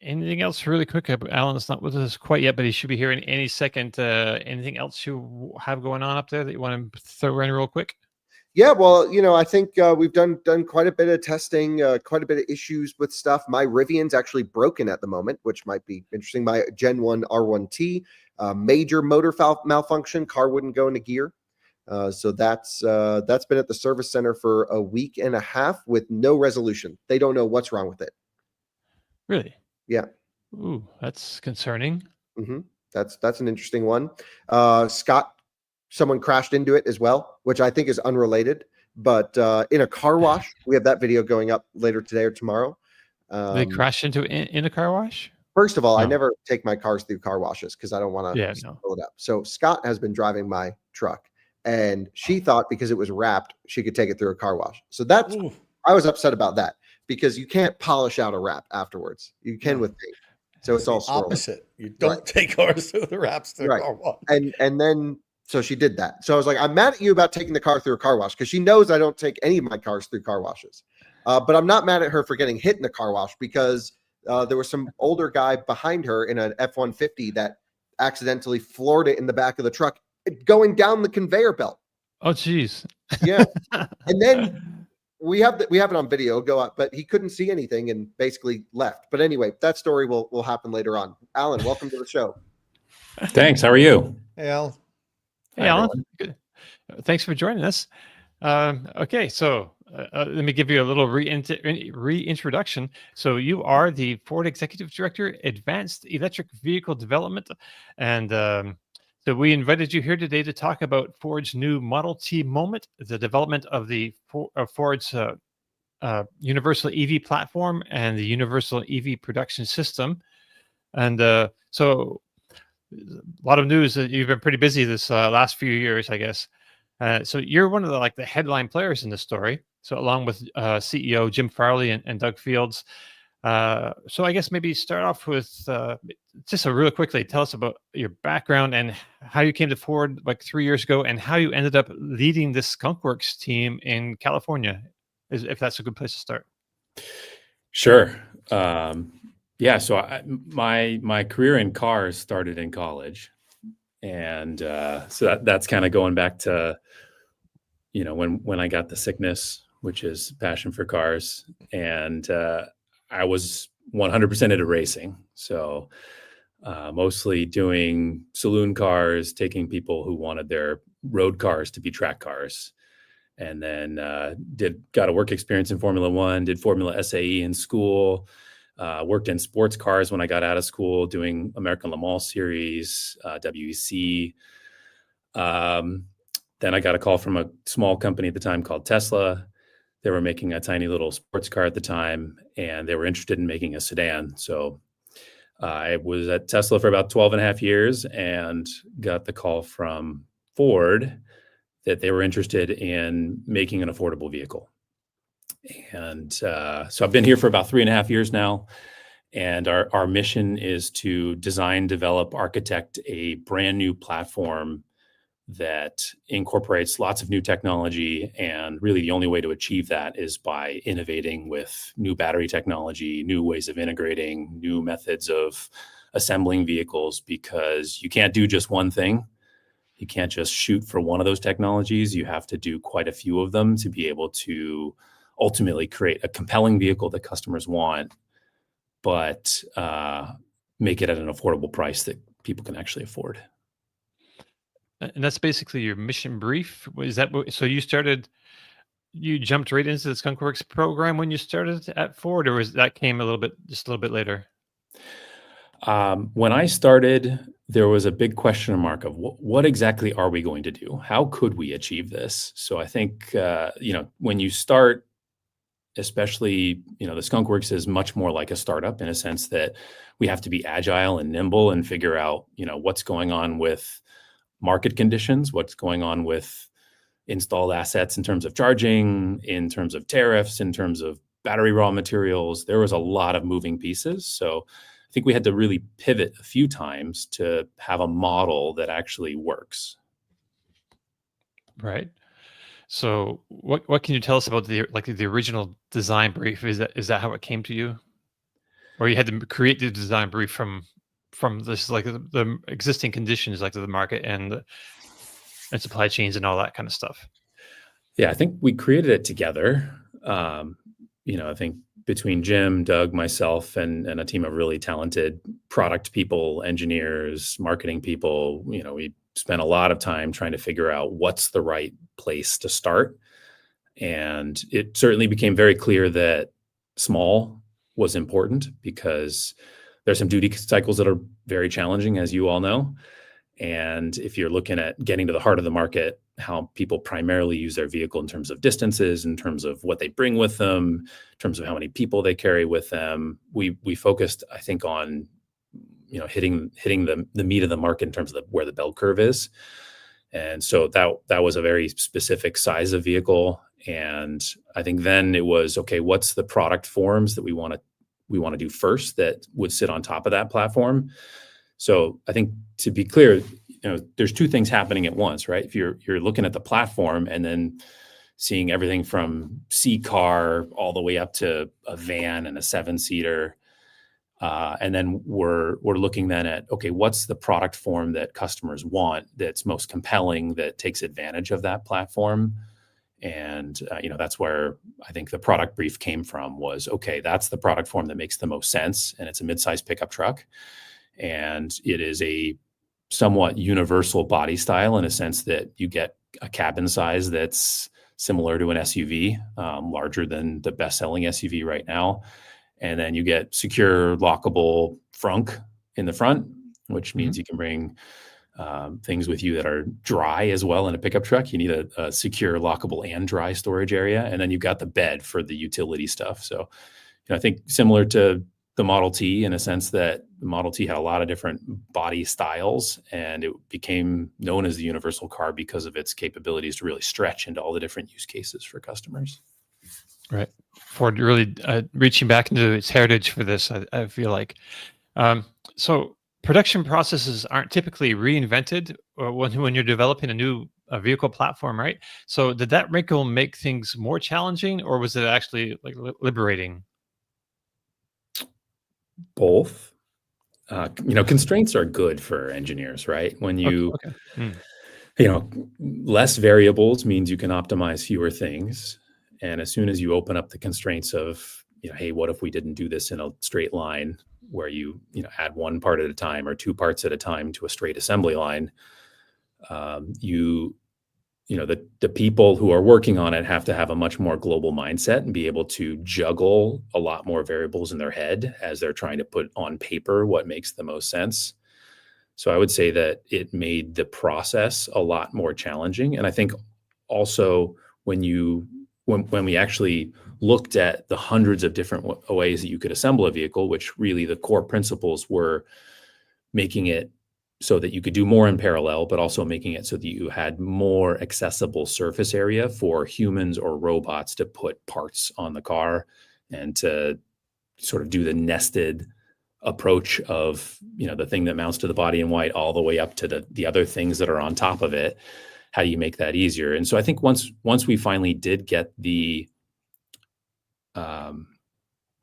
anything else really quick? Alan's not with us quite yet, but he should be here in any second. Anything else you have going on up there that you want to throw in real quick? Yeah, well, I think we've done quite a bit of testing, quite a bit of issues with stuff. My Rivian's actually broken at the moment, which might be interesting. My Gen 1 R1T, major motor malfunction, car wouldn't go into gear. So that's been at the service center for a week and a half with no resolution. They don't know what's wrong with it. Really? Yeah. Ooh, that's concerning. Mm-hmm. That's an interesting one. Scott, someone crashed into it as well, which I think is unrelated. But in a car wash, we have that video going up later today or tomorrow. They crashed into it in a car wash? First of all, No. I never take my cars through car washes because I don't want to fill it up. So Scott has been driving my truck, and she thought because it was wrapped, she could take it through a car wash. So that's I was upset about that because you can't polish out a wrap afterwards. You can with paint. So it's all opposite. You don't take cars through the wraps to the car wash. And then so she did that. So I was like, I'm mad at you about taking the car through a car wash because she knows I don't take any of my cars through car washes. But I'm not mad at her for getting hit in the car wash because there was some older guy behind her in an F-150 that accidentally floored it in the back of the truck going down the conveyor belt. Oh, geez. Yeah. And then we have it on video go up, but he couldn't see anything and basically left. But anyway, that story will happen later on. Alan, welcome to the show. Thanks. How are you? Hey, Alan. Hey, Alan. Good. Thanks for joining us. Okay, so let me give you a little reintroduction. So you are the Ford Executive Director, Advanced Electric Vehicle Development, and so we invited you here today to talk about Ford's new Model T moment, the development of the Ford's Universal EV platform and the Universal EV production system. And so a lot of news. You've been pretty busy this last few years, I guess. So you're one of the headline players in this story. So along with CEO Jim Farley and Doug Fields. So I guess maybe start off with just real quickly, tell us about your background and how you came to Ford 3 years ago and how you ended up leading the Skunk Works team in California, if that's a good place to start. Sure. Yeah. So my career in cars started in college. And so that's kind of going back to, when I got the sickness, which is passion for cars. And I was 100% into racing. So mostly doing saloon cars, taking people who wanted their road cars to be track cars. And then got a work experience in Formula One, did Formula SAE in school, worked in sports cars when I got out of school, doing American Le Mans Series, WEC. Then I got a call from a small company at the time called Tesla. They were making a tiny little sports car at the time, and they were interested in making a sedan. So I was at Tesla for about 12 and a half years and got the call from Ford that they were interested in making an affordable vehicle. And so I've been here for about 3.5 years now. And our mission is to design, develop, architect a brand new platform that incorporates lots of new technology. And really the only way to achieve that is by innovating with new battery technology, new ways of integrating, new methods of assembling vehicles, because you can't do just one thing. You can't just shoot for one of those technologies. You have to do quite a few of them to be able to ultimately create a compelling vehicle that customers want, but make it at an affordable price that people can actually afford. And that's basically your mission brief. Is that so? You jumped right into the Skunkworks program when you started at Ford, or was that came just a little bit later? When I started, there was a big question mark of what exactly are we going to do? How could we achieve this? So I think, when you start, especially, the Skunkworks is much more like a startup in a sense that we have to be agile and nimble and figure out, what's going on with market conditions, what's going on with installed assets in terms of charging, in terms of tariffs, in terms of battery raw materials. There was a lot of moving pieces. So I think we had to really pivot a few times to have a model that actually works. Right. So what can you tell us about the original design brief? Is that how it came to you? Or you had to create the design brief from this, like the existing conditions, like the market and supply chains and all that kind of stuff? Yeah, I think we created it together. I think between Jim, Doug, myself, and a team of really talented product people, engineers, marketing people, we spent a lot of time trying to figure out what's the right place to start. And it certainly became very clear that small was important because there's some duty cycles that are very challenging, as you all know. And if you're looking at getting to the heart of the market, how people primarily use their vehicle in terms of distances, in terms of what they bring with them, in terms of how many people they carry with them, we focused, I think, on hitting the meat of the market in terms of where the bell curve is. And so that was a very specific size of vehicle. And I think then it was, okay, what's the product forms that we want to do first that would sit on top of that platform? So I think, to be clear, there's two things happening at once, right? If you're looking at the platform and then seeing everything from C car all the way up to a van and a 7-seater, and then we're looking then at, okay, what's the product form that customers want that's most compelling, that takes advantage of that platform? And that's where I think the product brief came from, was, okay, that's the product form that makes the most sense, and it's a mid-size pickup truck. And it is a somewhat universal body style in a sense that you get a cabin size that's similar to an SUV, larger than the best-selling SUV right now. And then you get secure, lockable frunk in the front, which means you can bring things with you that are dry as well in a pickup truck. You need a secure, lockable, and dry storage area. And then you've got the bed for the utility stuff. So I think similar to the Model T, in a sense that the Model T had a lot of different body styles, and it became known as the universal car because of its capabilities to really stretch into all the different use cases for customers. Right. Ford really reaching back into its heritage for this, I feel like. So production processes aren't typically reinvented when you're developing a new vehicle platform, right? So did that wrinkle make things more challenging, or was it actually liberating? Both. Constraints are good for engineers, right? When you, less variables means you can optimize fewer things. And as soon as you open up the constraints of, hey, what if we didn't do this in a straight line, where you add one part at a time or two parts at a time to a straight assembly line, the people who are working on it have to have a much more global mindset and be able to juggle a lot more variables in their head as they're trying to put on paper what makes the most sense. So I would say that it made the process a lot more challenging. And I think also when you when we actually looked at the hundreds of different ways that you could assemble a vehicle, which really the core principles were making it so that you could do more in parallel, but also making it so that you had more accessible surface area for humans or robots to put parts on the car and to sort of do the nested approach of, the thing that mounts to the body in white all the way up to the other things that are on top of it. How do you make that easier? And so I think once we finally did get the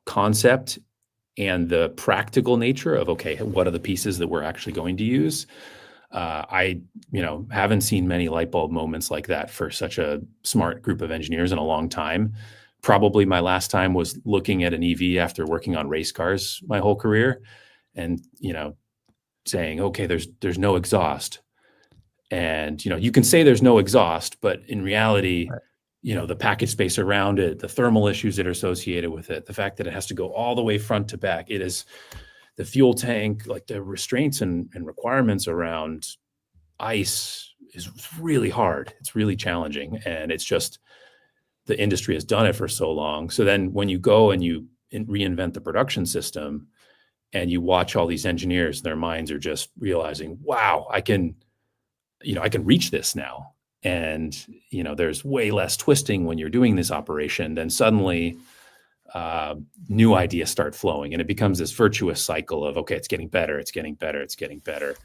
concept and the practical nature of, okay, what are the pieces that we're actually going to use? I haven't seen many light bulb moments like that for such a smart group of engineers in a long time. Probably my last time was looking at an EV after working on race cars my whole career, and saying, okay, there's no exhaust, and you can say there's no exhaust, but in reality, Right. The package space around it, the thermal issues that are associated with it, the fact that it has to go all the way front to back, it is the fuel tank, like the restraints and requirements around ICE is really hard. It's really challenging, and it's just the industry has done it for so long. So then when you go and you reinvent the production system and you watch all these engineers, their minds are just realizing, wow, I can reach this now. And, there's way less twisting when you're doing this operation. Then suddenly new ideas start flowing, and it becomes this virtuous cycle of, okay, it's getting better, it's getting better, it's getting better.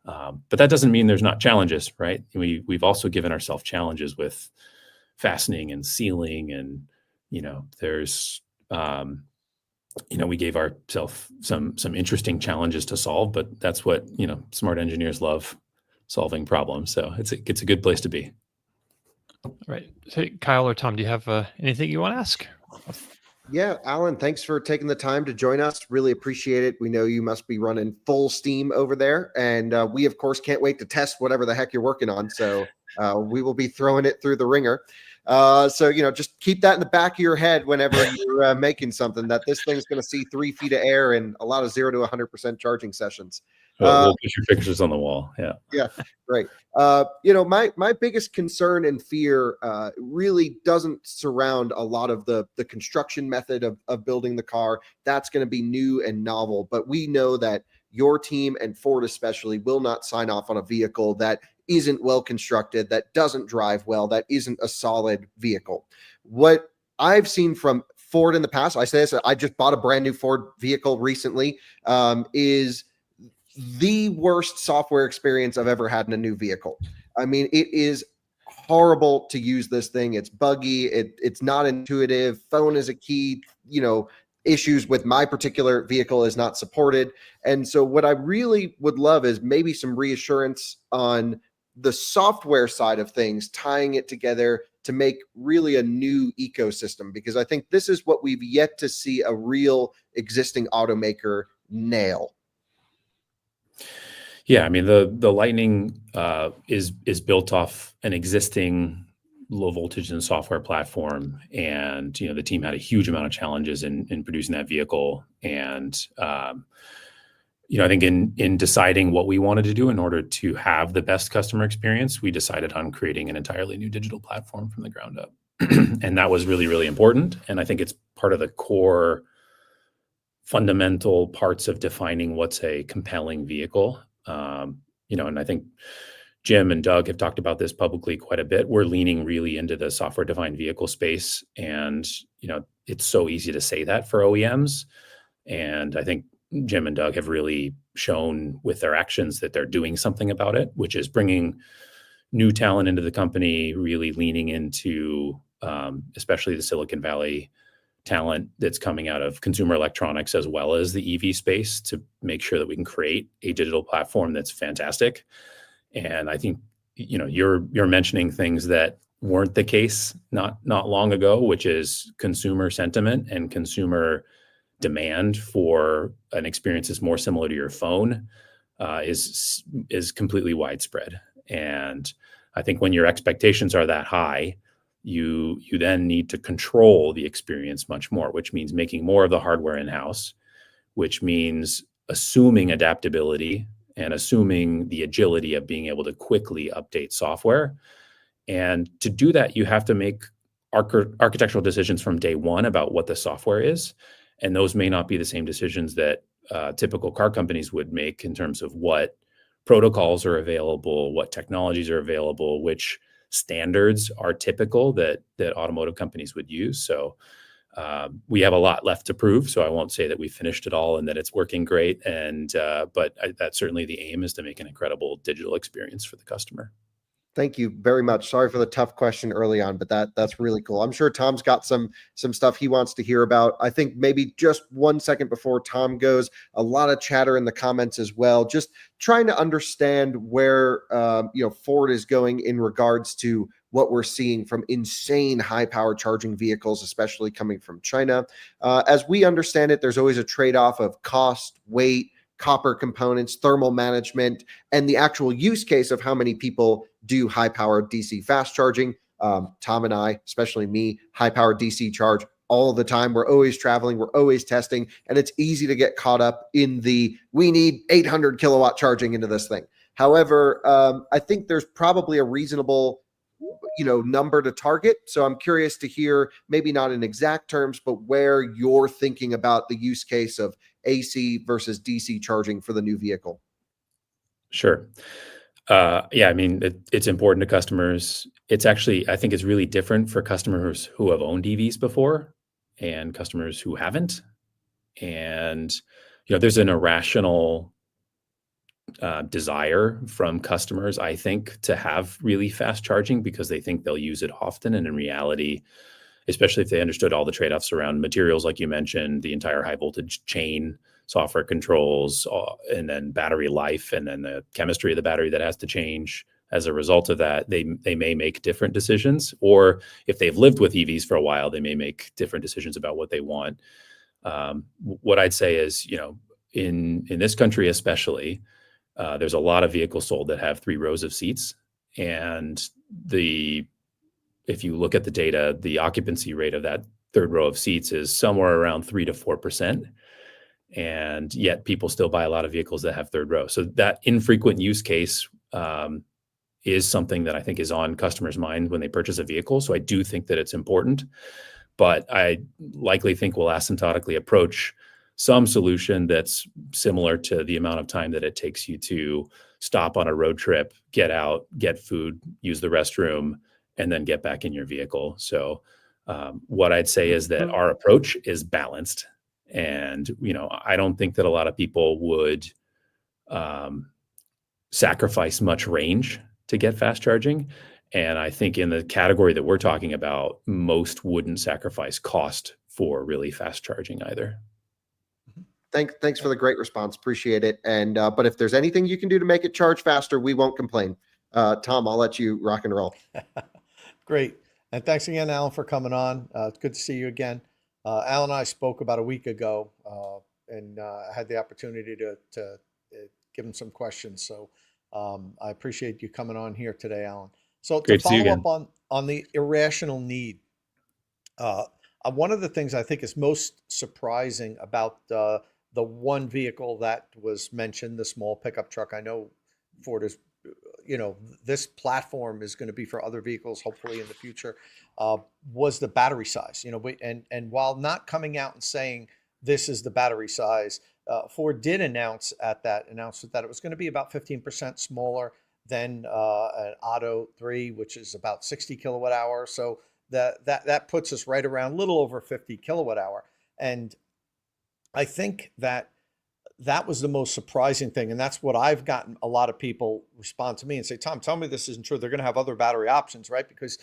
But that doesn't mean there's not challenges, right? We've also given ourselves challenges with fastening and sealing, and there's we gave ourselves some interesting challenges to solve, but that's what smart engineers love, solving problems. So it's a good place to be. Right. So Kyle or Tom, do you have anything you want to ask? Yeah, Alan, thanks for taking the time to join us. Really appreciate it. We know you must be running full steam over there, and we, of course, can't wait to test whatever the heck you're working on. So we will be throwing it through the ringer. So, just keep that in the back of your head whenever you're making something, that this thing's going to see 3 feet of air and a lot of 0 to 100% charging sessions. We'll put your pictures on the wall. Yeah. Yeah. Great. My biggest concern and fear really doesn't surround a lot of the construction method of building the car. That's going to be new and novel, but we know that your team and Ford especially will not sign off on a vehicle that isn't well constructed, that doesn't drive well, that isn't a solid vehicle. What I've seen from Ford in the past, I say this, I just bought a brand new Ford vehicle recently, is the worst software experience I've ever had in a new vehicle. I mean, it is horrible to use this thing. It's buggy. It's not intuitive. Phone is a key, issues with my particular vehicle is not supported. And so what I really would love is maybe some reassurance on the software side of things, tying it together to make really a new ecosystem, because I think this is what we've yet to see a real existing automaker nail. Yeah, I mean, the Lightning is built off an existing low voltage and software platform, and the team had a huge amount of challenges in producing that vehicle. And I think in deciding what we wanted to do in order to have the best customer experience, we decided on creating an entirely new digital platform from the ground up, and that was really, really important. And I think it's part of the core fundamental parts of defining what's a compelling vehicle. And I think Jim and Doug have talked about this publicly quite a bit. We're leaning really into the software-defined vehicle space, and it's so easy to say that for OEMs. And I think Jim and Doug have really shown with their actions that they're doing something about it, which is bringing new talent into the company, really leaning into especially the Silicon Valley talent that's coming out of consumer electronics as well as the EV space, to make sure that we can create a digital platform that's fantastic. And I think you're mentioning things that weren't the case not long ago, which is consumer sentiment and consumer demand for an experience that's more similar to your phone is completely widespread. And I think when your expectations are that high, you then need to control the experience much more, which means making more of the hardware in-house, which means assuming adaptability and assuming the agility of being able to quickly update software. And to do that, you have to make architectural decisions from day one about what the software is. And those may not be the same decisions that typical car companies would make in terms of what protocols are available, what technologies are available, which standards are typical that automotive companies would use. So we have a lot left to prove. So I won't say that we finished it all and that it's working great. But that's certainly the aim, is to make an incredible digital experience for the customer. Thank you very much. Sorry for the tough question early on, but that's really cool. I'm sure Tom's got some stuff he wants to hear about. I think maybe just 1 second before Tom goes, a lot of chatter in the comments as well, just trying to understand where Ford is going in regards to what we're seeing from insane high power charging vehicles, especially coming from China. As we understand it, there's always a trade-off of cost, weight, copper components, thermal management, and the actual use case of how many people do high-powered DC fast charging. Tom and I, especially me, high-powered DC charge all the time. We're always traveling, we're always testing, and it's easy to get caught up in we need 800 kilowatt charging into this thing. However, I think there's probably a reasonable number to target. So I'm curious to hear, maybe not in exact terms, but where you're thinking about the use case of AC versus DC charging for the new vehicle. Sure. Yeah, I mean, it's important to customers. It's actually, I think it's really different for customers who have owned EVs before and customers who haven't. And, there's an irrational desire from customers, I think, to have really fast charging because they think they'll use it often. And in reality, especially if they understood all the trade-offs around materials, like you mentioned, the entire high voltage chain, software controls, and then battery life, and then the chemistry of the battery that has to change as a result of that, they may make different decisions. Or if they've lived with EVs for a while, they may make different decisions about what they want. What I'd say is, in this country especially, there's a lot of vehicles sold that have 3 rows of seats, and if you look at the data, the occupancy rate of that 3rd row of seats is somewhere around 3 to 4%. And yet people still buy a lot of vehicles that have 3rd row. So that infrequent use case is something that I think is on customers' mind when they purchase a vehicle. So I do think that it's important, but I likely think we'll asymptotically approach some solution that's similar to the amount of time that it takes you to stop on a road trip, get out, get food, use the restroom, and then get back in your vehicle. So what I'd say is that our approach is balanced. And, I don't think that a lot of people would sacrifice much range to get fast charging. And I think in the category that we're talking about, most wouldn't sacrifice cost for really fast charging either. Thanks for the great response. Appreciate it. And but if there's anything you can do to make it charge faster, we won't complain. Tom, I'll let you rock and roll. Great. And thanks again, Alan, for coming on. It's good to see you again. Alan and I spoke about a week ago and had the opportunity to give him some questions. So I appreciate you coming on here today, Alan. So Great to to see you follow again. up on the irrational need, one of the things I think is most surprising about the one vehicle that was mentioned, the small pickup truck. I know Ford is, this platform is going to be for other vehicles, hopefully in the future, was the battery size. And while not coming out and saying this is the battery size, Ford did announce at that announcement that it was going to be about 15% smaller than an Auto 3, which is about 60 kilowatt hour. So that puts us right around a little over 50 kilowatt hour. And I think that was the most surprising thing. And that's what I've gotten a lot of people respond to me and say, Tom, tell me this isn't true. They're going to have other battery options, right? Because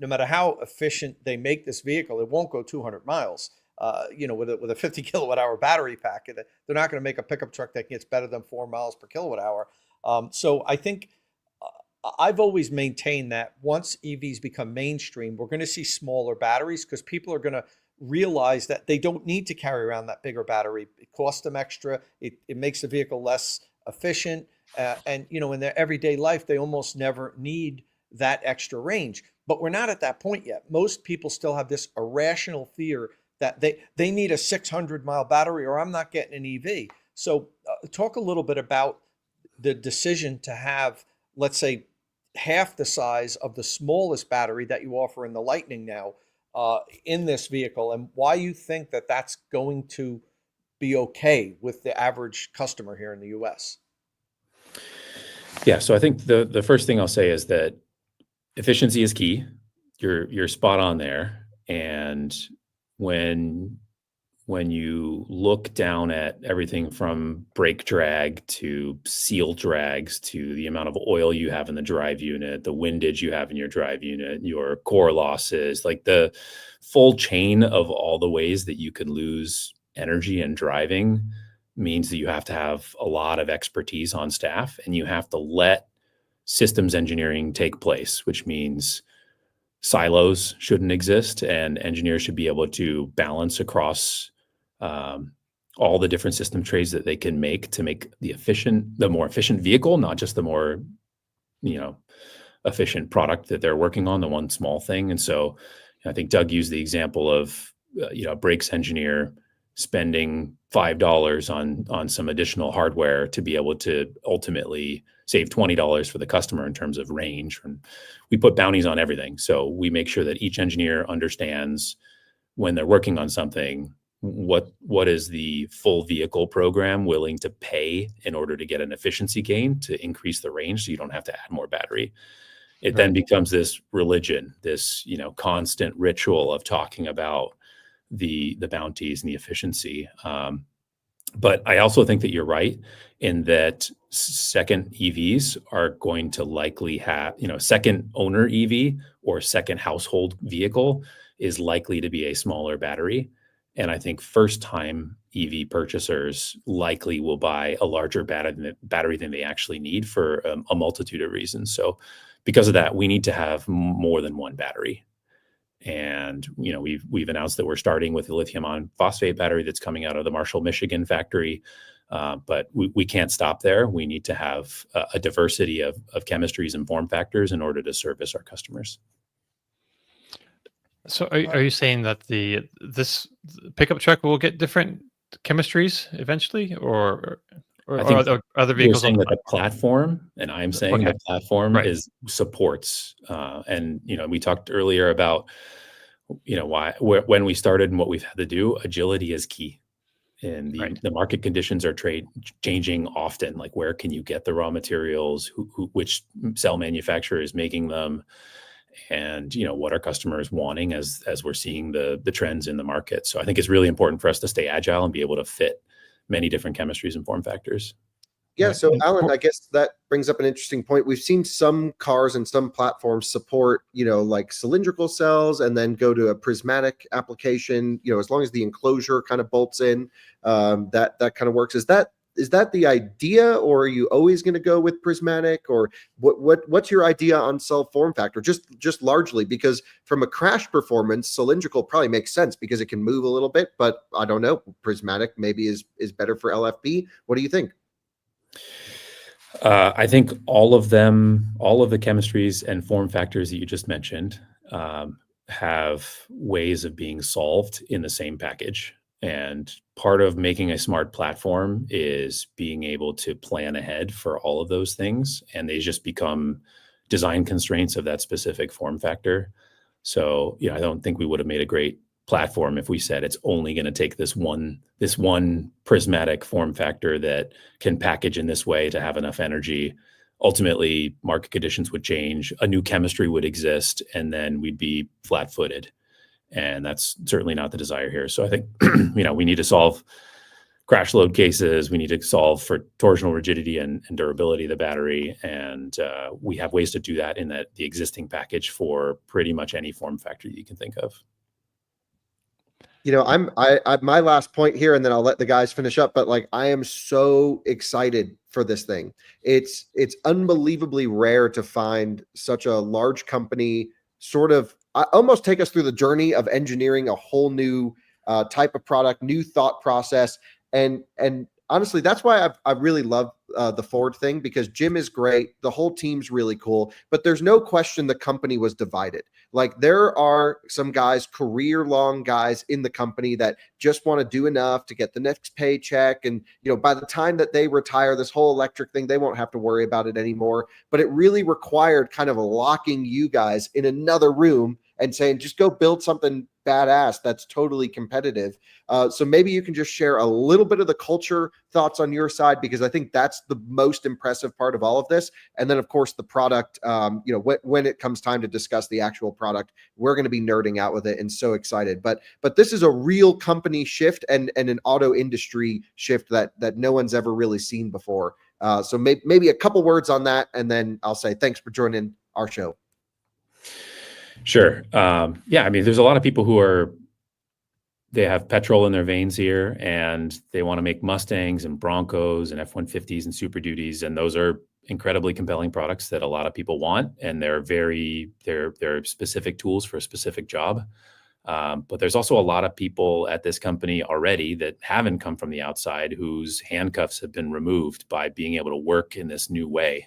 no matter how efficient they make this vehicle, it won't go 200 miles, with a 50 kilowatt hour battery pack. They're not going to make a pickup truck that gets better than 4 miles per kilowatt hour. So I think I've always maintained that once EVs become mainstream, we're going to see smaller batteries because people are going to realize that they don't need to carry around that bigger battery. It costs them extra. It makes the vehicle less efficient. And, in their everyday life, they almost never need that extra range. But we're not at that point yet. Most people still have this irrational fear that they need a 600-mile battery or I'm not getting an EV. So talk a little bit about the decision to have, let's say, half the size of the smallest battery that you offer in the Lightning now, in this vehicle, and why you think that that's going to be okay with the average customer here in the US. Yeah, so I think the first thing I'll say is that efficiency is key. You're spot on there. And when you look down at everything from brake drag to seal drags to the amount of oil you have in the drive unit, the windage you have in your drive unit, your core losses, like the full chain of all the ways that you could lose energy in driving means that you have to have a lot of expertise on staff, and you have to let systems engineering take place, which means silos shouldn't exist, and engineers should be able to balance across all the different system trades that they can make to make the more efficient vehicle, not just the more, efficient product that they're working on, the one small thing. And so I think Doug used the example of, a brakes engineer spending $5 on some additional hardware to be able to ultimately save $20 for the customer in terms of range. And we put bounties on everything. So we make sure that each engineer understands when they're working on something, what is the full vehicle program willing to pay in order to get an efficiency gain to increase the range so you don't have to add more battery. It then becomes this religion, this constant ritual of talking about the bounties and the efficiency. But I also think that you're right in that second EVs are going to likely have, second owner EV or second household vehicle is likely to be a smaller battery. And I think first time EV purchasers likely will buy a larger battery than they actually need for a multitude of reasons. So because of that, we need to have more than one battery. And we've announced that we're starting with a lithium ion phosphate battery that's coming out of the Marshall, Michigan factory. But we can't stop there. We need to have a diversity of chemistries and form factors in order to service our customers. So are you saying that this pickup truck will get different chemistries eventually, or I think other vehicles saying on that the platform, and I'm saying the platform is supports. And we talked earlier about when we started and what we've had to do. Agility is key, and the market conditions are changing often. Like, where can you get the raw materials? Which cell manufacturer is making them? And what are customers wanting as we're seeing the trends in the market. So I think it's really important for us to stay agile and be able to fit many different chemistries and form factors. Yeah. So Alan, I guess that brings up an interesting point. We've seen some cars and some platforms support, like cylindrical cells and then go to a prismatic application, as long as the enclosure kind of bolts in, that kind of works. Is that the idea, or are you always going to go with prismatic, or what's your idea on cell form factor? Just largely because from a crash performance, cylindrical probably makes sense because it can move a little bit, but I don't know, prismatic maybe is better for LFP. What do you think? I think all of the chemistries and form factors that you just mentioned have ways of being solved in the same package. And part of making a smart platform is being able to plan ahead for all of those things. And they just become design constraints of that specific form factor. So, I don't think we would have made a great platform if we said it's only going to take this one prismatic form factor that can package in this way to have enough energy. Ultimately, market conditions would change, a new chemistry would exist, and then we'd be flat-footed. And that's certainly not the desire here. So I think, we need to solve crash load cases. We need to solve for torsional rigidity and durability of the battery. And we have ways to do that in the existing package for pretty much any form factor that you can think of. I my last point here, and then I'll let the guys finish up, but I am so excited for this thing. It's unbelievably rare to find such a large company sort of almost take us through the journey of engineering a whole new type of product, new thought process. And honestly, that's why I really love the Ford thing, because Jim is great. The whole team's really cool, but there's no question the company was divided. There are some guys, career-long guys in the company that just want to do enough to get the next paycheck. And, by the time that they retire, this whole electric thing, they won't have to worry about it anymore. But it really required kind of locking you guys in another room and saying, just go build something badass that's totally competitive. So maybe you can just share a little bit of the culture thoughts on your side, because I think that's the most impressive part of all of this. And then, of course, the product, when it comes time to discuss the actual product, we're going to be nerding out with it and so excited. But this is a real company shift and an auto industry shift that no one's ever really seen before. So maybe a couple words on that, and then I'll say thanks for joining our show. Sure. Yeah, I mean, there's a lot of people they have petrol in their veins here, and they want to make Mustangs and Broncos and F-150s and Super Duties, and those are incredibly compelling products that a lot of people want, and they're specific tools for a specific job. But there's also a lot of people at this company already that haven't come from the outside, whose handcuffs have been removed by being able to work in this new way.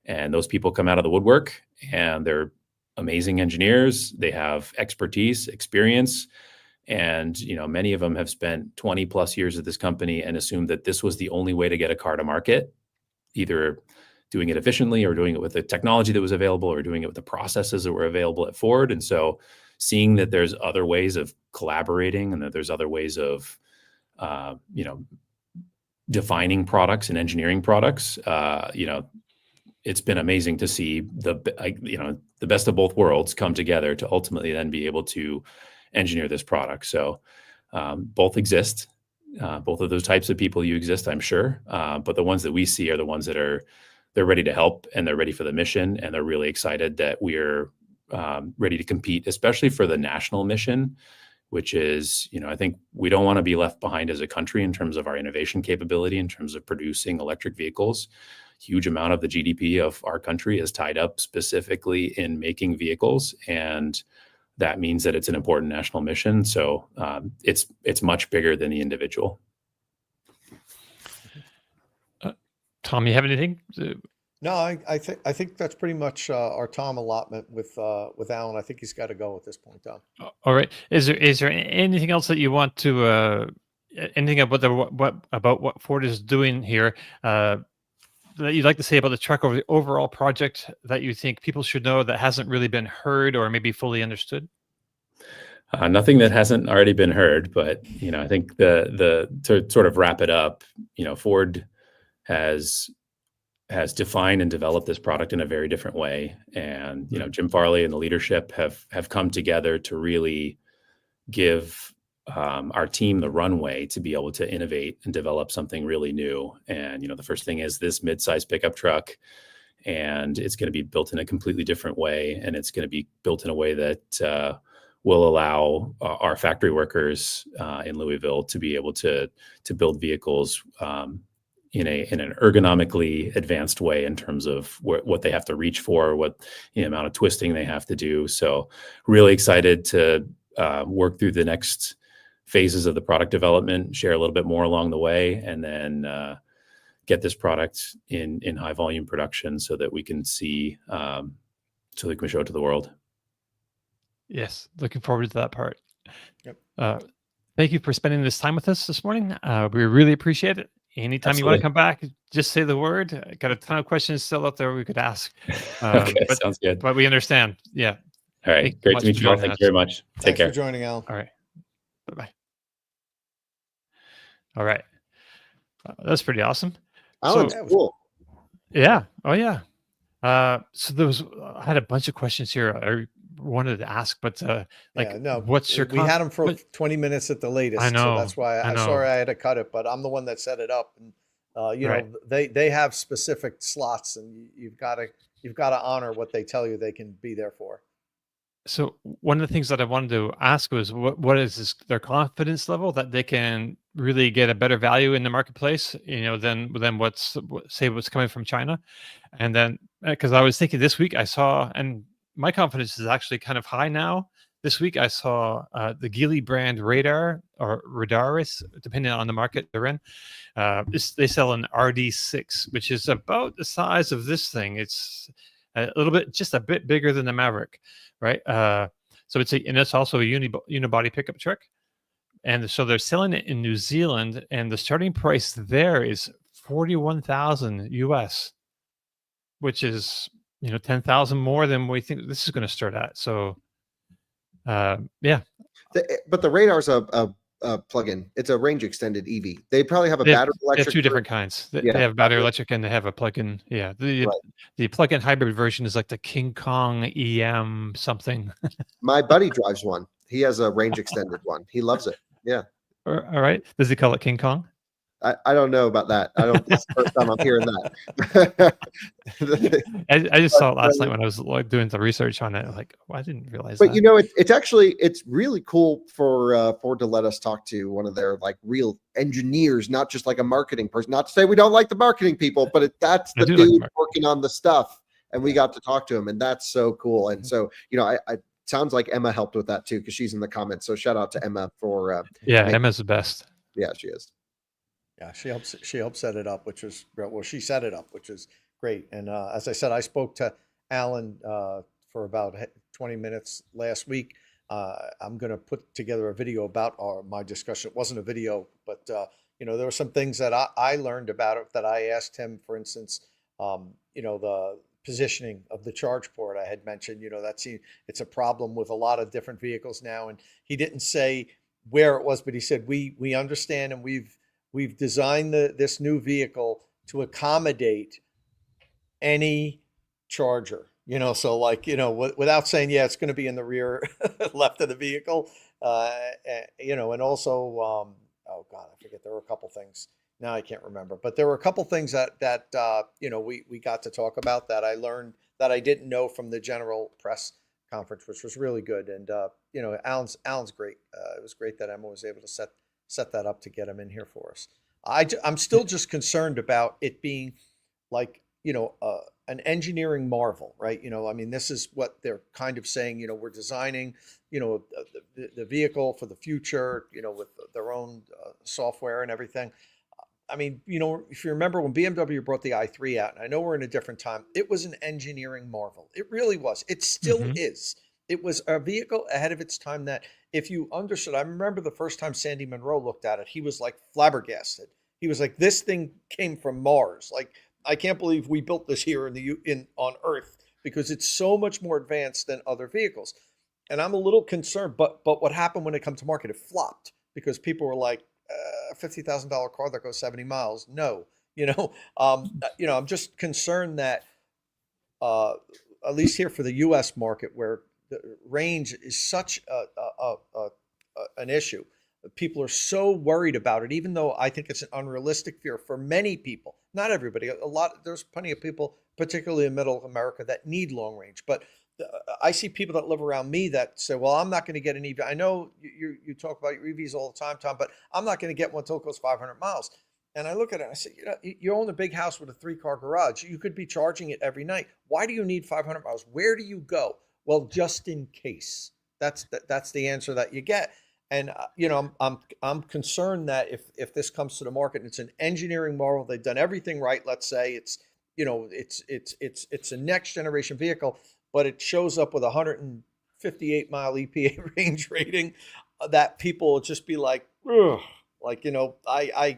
And those people come out of the woodwork, and they're amazing engineers. They have expertise, experience, and many of them have spent 20 plus years at this company and assumed that this was the only way to get a car to market, either doing it efficiently or doing it with the technology that was available or doing it with the processes that were available at Ford. And so seeing that there's other ways of collaborating and that there's other ways of defining products and engineering products, it's been amazing to see the best of both worlds come together to ultimately then be able to engineer this product. So both exist. Both of those types of people exist, I'm sure. But the ones that we see are the ones that they're ready to help, and they're ready for the mission, and they're really excited that we're ready to compete, especially for the national mission, which is, I think we don't want to be left behind as a country in terms of our innovation capability, in terms of producing electric vehicles. Huge amount of the GDP of our country is tied up specifically in making vehicles, and that means that it's an important national mission. So it's much bigger than the individual. Tom, you have anything? No, I think that's pretty much our Tom allotment with Alan. I think he's got to go at this point, Tom. All right. Is there anything else that you want to anything about what Ford is doing here that you'd like to say about the truck or the overall project that you think people should know that hasn't really been heard or maybe fully understood? Nothing that hasn't already been heard, but I think to sort of wrap it up, Ford has defined and developed this product in a very different way, and Jim Farley and the leadership have come together to really give our team the runway to be able to innovate and develop something really new. And the first thing is this mid-size pickup truck, and it's going to be built in a completely different way, and it's going to be built in a way that will allow our factory workers in Louisville to be able to build vehicles in an ergonomically advanced way in terms of what they have to reach for, what amount of twisting they have to do. So really excited to work through the next phases of the product development, share a little bit more along the way, and then get this product in high volume production so that we can see, so that we can show it to the world. Yes, looking forward to that part. Yep. Thank you for spending this time with us this morning. We really appreciate it. Anytime Absolutely. you want to come back, just say the word. I got a ton of questions still out there we could ask. Okay, sounds good. But we understand. Yeah. All right. Great to meet you all. Thank you very much. Take care. Thanks for joining, Alan. All right. Bye-bye. All right. That's pretty awesome. Alan's cool. Yeah. Oh, yeah. So I had a bunch of questions here I wanted to ask, but what's your? We had them for 20 minutes at the latest. I know. So that's why I'm sorry I had to cut it, but I'm the one that set it up, and Right. they have specific slots, and you've got to honor what they tell you they can be there for. So one of the things that I wanted to ask was what is their confidence level that they can really get a better value in the marketplace, than what's coming from China. And then because I was thinking this week I saw, and my confidence is actually kind of high now. This week I saw the Geely brand radar or Radaris, depending on the market they're in. They sell an RD6, which is about the size of this thing. It's just a bit bigger than the Maverick, right? So it's also a unibody pickup truck, and so they're selling it in New Zealand, and the starting price there is $41,000 US, which is $10,000 more than we think this is going to start at. So Yeah, But the Radar's a plug-in. It's a range extended EV. They probably have a they have, battery they have electric. two different kinds. They Yeah, have battery electric and they have a plug-in. Yeah, right. the plug-in hybrid version is like the King Kong EM something. My buddy drives one. He has a range extended one. He loves it. Yeah. All right. Does he call it King Kong? I don't know about that. I don't. That's the first time I'm hearing that. I just saw it last But, night when I was like doing the research on it. Like, well, I didn't realize but that. it's actually it's really cool for Ford to let us talk to one of their like real engineers, not just like a marketing person. Not to say we don't like the marketing people, but that's I the do like dude Mark. working on the stuff, and we got to talk to him, and that's so cool. And so I sounds like Emma helped with that too because she's in the comments. So shout out to Emma for Yeah, making- Emma's the best. yeah, she is. Yeah, she helped set it up, which was well, she set it up, which is great. And as I said, I spoke to Alan for about 20 minutes last week. I'm going to put together a video about my discussion. It wasn't a video, but there were some things that I learned about it that I asked him. For instance, the positioning of the charge port I had mentioned. It's a problem with a lot of different vehicles now, and he didn't say where it was, but he said we understand and we've designed this new vehicle to accommodate any charger, so like, without saying, yeah, it's going to be in the rear left of the vehicle, and also, oh God, I forget, there were a couple things. Now I can't remember, but there were a couple things that we got to talk about that I learned that I didn't know from the general press conference, which was really good. And, Alan's great. It was great that Emma was able to set that up to get him in here for us. I'm still just concerned about it being like, an engineering marvel, right? I mean, this is what they're kind of saying, we're designing, the vehicle for the future, with their own software and everything. I mean, if you remember when BMW brought the i3 out, and I know we're in a different time, it was an engineering marvel. It really was. It still is. It was a vehicle ahead of its time that if you understood, I remember the first time Sandy Monroe looked at it, he was like flabbergasted. He was like, this thing came from Mars. Like, I can't believe we built this here on Earth because it's so much more advanced than other vehicles. And I'm a little concerned, but what happened when it come to market? It flopped because people were like, a $50,000 car that goes 70 miles. No, I'm just concerned that, at least here for the U.S. market, where the range is such an issue, people are so worried about it. Even though I think it's an unrealistic fear for many people, not everybody. There's plenty of people, particularly in Middle America, that need long range. But I see people that live around me that say, well, I'm not going to get an EV. I know you talk about your EVs all the time, Tom, but I'm not going to get one until it goes 500 miles. And I look at it and I say, you own a big house with a 3-car garage. You could be charging it every night. Why do you need 500 miles? Where do you go? Well, just in case. That's the answer that you get. And I'm concerned that if this comes to the market and it's an engineering marvel, they've done everything right. Let's say it's a next generation vehicle, but it shows up with a 158 mile EPA range rating, that people will just be like, ugh, like,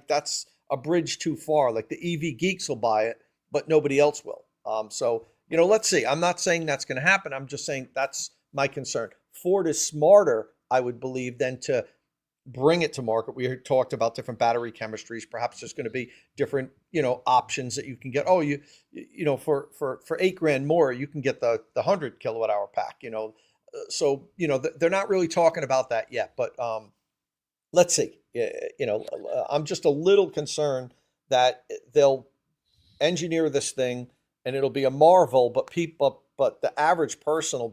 that's a bridge too far. Like the EV geeks will buy it, but nobody else will. So, let's see. I'm not saying that's going to happen. I'm just saying that's my concern. Ford is smarter, I would believe, than to bring it to market. We talked about different battery chemistries. Perhaps there's going to be different, options that you can get. Oh, for $8,000 more, you can get the 100 kilowatt hour pack. So they're not really talking about that yet. But let's see. I'm just a little concerned that they'll engineer this thing and it'll be a marvel, but the average person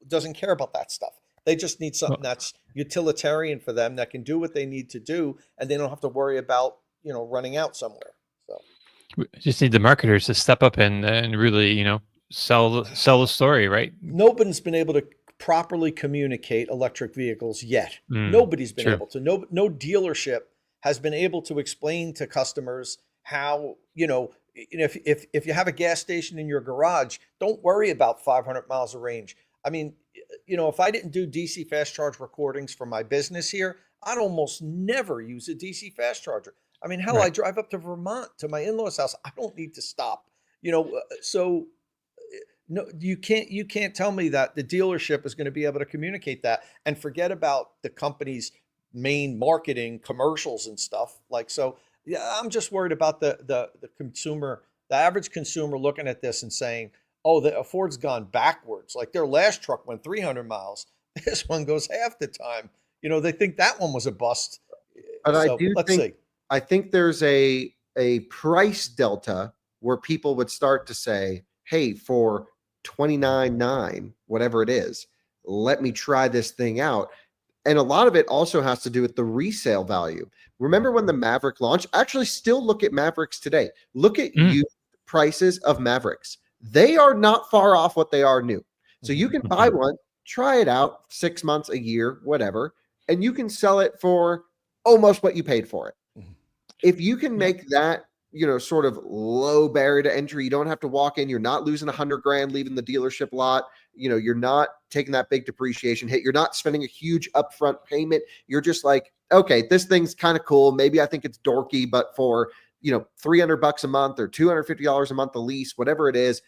doesn't care about that stuff. They just need something that's utilitarian for them, that can do what they need to do, and they don't have to worry about, running out somewhere. So We just need the marketers to step up and really, sell the story, right? nobody's been able to properly communicate electric vehicles yet. Nobody's been true. able to. No dealership has been able to explain to customers how, if you have a gas station in your garage, don't worry about 500 miles of range. I mean, if I didn't do DC fast charge recordings for my business here, I'd almost never use a DC fast charger. I mean, hell, Right. I drive up to Vermont to my in-laws' house. I don't need to stop, so No, you can't tell me that the dealership is going to be able to communicate that, and forget about the company's main marketing commercials and stuff. Like, so yeah, I'm just worried about the consumer, the average consumer looking at this and saying, oh, the Ford's gone backwards. Like their last truck went 300 miles. This one goes half the time. You know, they think that one was a bust. But I So do let's think see. I think there's a price delta where people would start to say, hey, for 29.9, whatever it is, let me try this thing out. And a lot of it also has to do with the resale value. Remember when the Maverick launched? Actually, still look at Mavericks today. Look at used prices of Mavericks. They are not far off what they are new. So you can buy one, try it out 6 months, a year, whatever, and you can sell it for almost what you paid for it. If you can make that, you know, sort of low barrier to entry, you don't have to walk in, you're not losing $100,000 leaving the dealership lot, you know, you're not taking that big depreciation hit, you're not spending a huge upfront payment, you're just like, okay, this thing's kind of cool, maybe I think it's dorky, but for, you know, $300 a month or $250 a month a lease, whatever it is,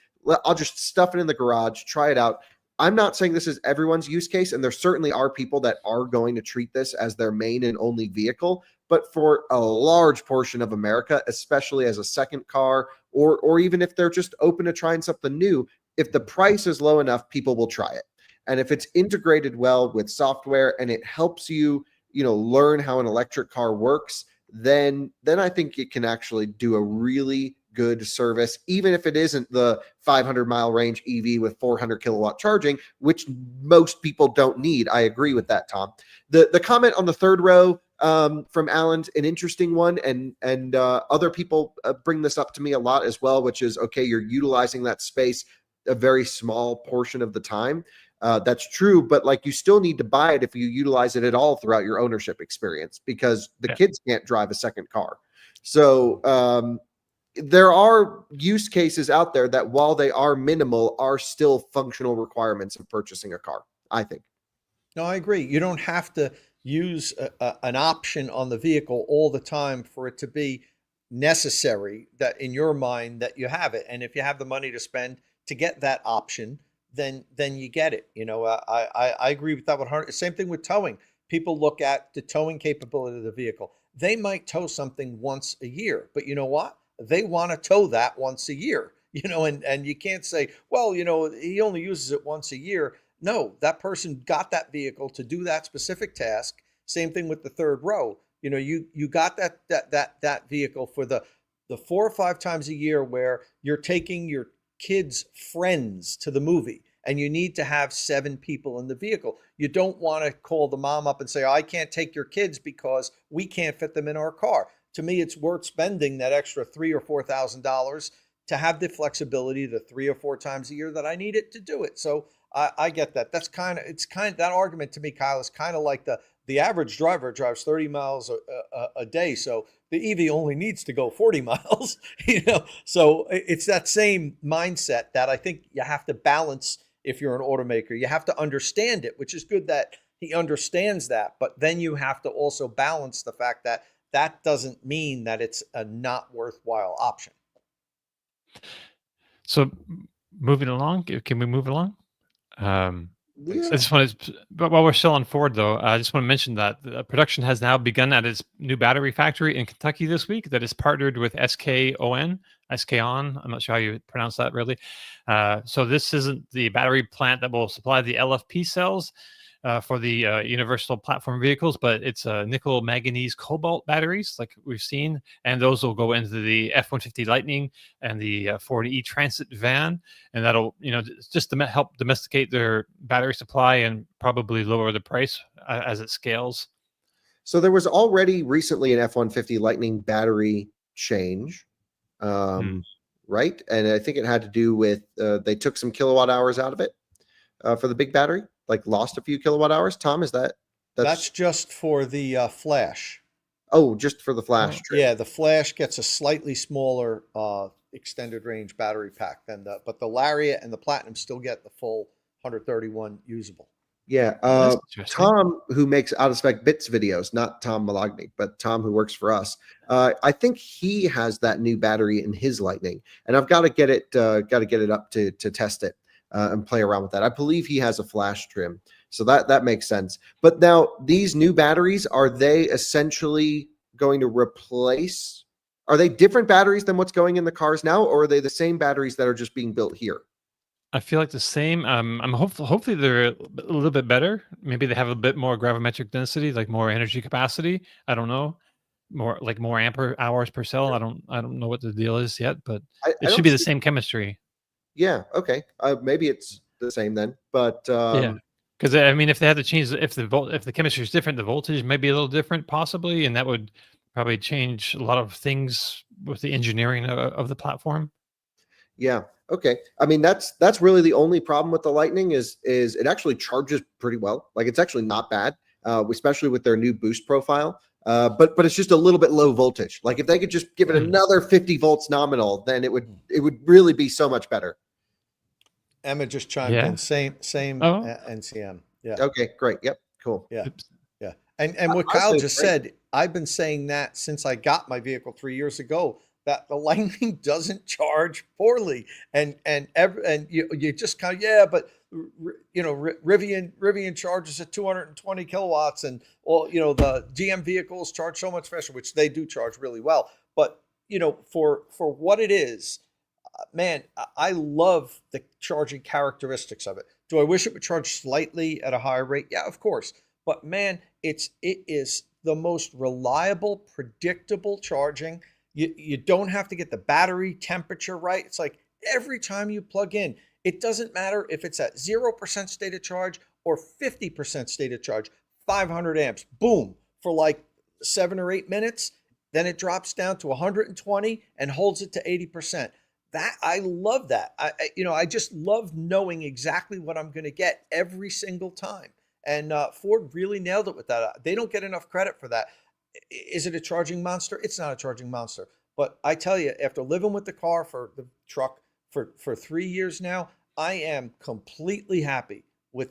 I'll just stuff it in the garage, try it out. I'm not saying this is everyone's use case, and there certainly are people that are going to treat this as their main and only vehicle. But for a large portion of America, especially as a second car, or even if they're just open to trying something new, if the price is low enough, people will try it. And if it's integrated well with software and it helps you, you know, learn how an electric car works, then I think it can actually do a really good service, even if it isn't the 500-mile range EV with 400 kilowatt charging, which most people don't need. I agree with that, Tom. The comment on the third row from Alan's an interesting one, and other people bring this up to me a lot as well, which is, okay, you're utilizing that space a very small portion of the time. That's true, but like you still need to buy it if you utilize it at all throughout your ownership experience, because the kids can't drive a second car. So there are use cases out there that, while they are minimal, are still functional requirements of purchasing a car, I think. No, I agree. You don't have to use an option on the vehicle all the time for it to be necessary that in your mind that you have it. And if you have the money to spend to get that option, then you get it. You know, I agree with that 100. Same thing with towing. People look at the towing capability of the vehicle. They might tow something once a year, but you know what? They want to tow that once a year, you know, and you can't say, well, you know, he only uses it once a year. No, that person got that vehicle to do that specific task. Same thing with the third row. You know, you got that vehicle for the 4 or 5 times a year where you're taking your kids' friends to the movie and you need to have 7 people in the vehicle. You don't want to call the mom up and say, I can't take your kids because we can't fit them in our car. To me, it's worth spending that extra $3,000 or $4,000 to have the flexibility the 3 or 4 times a year that I need it to do it. So I get that. That's that argument to me, Kyle, is kind of like the average driver drives 30 miles a day. So the EV only needs to go 40 miles, you know? So it's that same mindset that I think you have to balance. If you're an automaker, you have to understand it, which is good that he understands that. But then you have to also balance the fact that that doesn't mean that it's a not worthwhile option. So moving along, can we move along? Yeah. I just want to, but while we're still on Ford, though, I just want to mention that production has now begun at its new battery factory in Kentucky this week that is partnered with SKON. I'm not sure how you pronounce that really. So this isn't the battery plant that will supply the LFP cells for the universal platform vehicles, but it's nickel, manganese, cobalt batteries like we've seen, and those will go into the F-150 Lightning and the Ford E-Transit van, and that'll, you know, just to help domesticate their battery supply and probably lower the price as it scales. So there was already recently an F-150 Lightning battery change, right? And I think it had to do with they took some kilowatt hours out of it for the big battery. Like lost a few kilowatt hours. Tom, is that's just for the Flash? Oh, just for the Flash. Yeah, the Flash gets a slightly smaller extended range battery pack than but the Lariat and the Platinum still get the full 131 usable. Yeah, Tom, who makes out of spec bits videos, not Tom Malagny, but Tom who works for us. I think he has that new battery in his Lightning, and I've got to get it up to test it. and play around with that. I believe he has a flash trim, so that makes sense. But now these new batteries, are they essentially going to replace? Are they different batteries than what's going in the cars now, or are they the same batteries that are just being built here? I feel like the same. I'm hopefully they're a little bit better. Maybe they have a bit more gravimetric density, like more energy capacity. I don't know, more ampere hours per cell. I don't know what the deal is yet, but I it should don't be the see. same chemistry. Yeah, okay. Maybe it's the same then, but Yeah, because I mean, if they had to change, if the chemistry is different, the voltage may be a little different, possibly, and that would probably change a lot of things with the engineering of the platform. yeah, okay. I mean, that's really the only problem with the Lightning is it actually charges pretty well. Like, it's actually not bad, especially with their new boost profile. But it's just a little bit low voltage. Like, if they could just give it another 50 volts nominal, then it would really be so much better. Emma just chimed Yeah. in. Same Oh. NCM. Yeah. Okay, great. Yep, cool. Yeah. Oops. Yeah. And what I Kyle say just great. said, I've been saying that since I got my vehicle 3 years ago, that the Lightning doesn't charge poorly. And you just kind of, yeah, but Rivian charges at 220 kilowatts, and the GM vehicles charge so much faster, which they do charge really well. But for what it is, man, I love the charging characteristics of it. Do I wish it would charge slightly at a higher rate? Yeah, of course. But man, it is the most reliable, predictable charging. You don't have to get the battery temperature right. It's like every time you plug in, it doesn't matter if it's at 0% state of charge or 50% state of charge, 500 amps, boom, for like 7 or 8 minutes. Then it drops down to 120 and holds it to 80%. That I love that. I just love knowing exactly what I'm going to get every single time. And Ford really nailed it with that. They don't get enough credit for that. Is it a charging monster? It's not a charging monster. But I tell you, after living with the car for the truck for 3 years now, I am completely happy with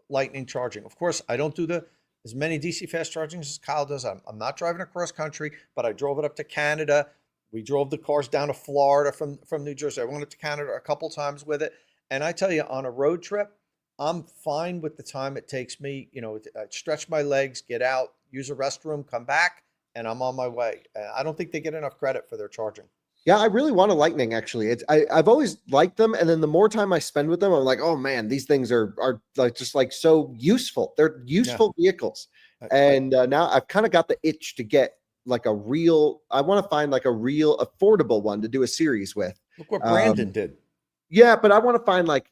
Lightning charging. Of course, I don't do as many DC fast charging as Kyle does. I'm not driving across country, but I drove it up to Canada. We drove the cars down to Florida from New Jersey. I went up to Canada a couple times with it. And I tell you, on a road trip, I'm fine with the time it takes me. I stretch my legs, get out, use a restroom, come back, and I'm on my way. I don't think they get enough credit for their charging. Yeah, I really want a Lightning, actually. I've always liked them, and then the more time I spend with them, I'm like, oh man, these things are like just like so useful. They're useful vehicles. And now I've kind of got the itch to get like I want to find like a real affordable one to do a series with. Look what Brandon did. Yeah, but I want to find like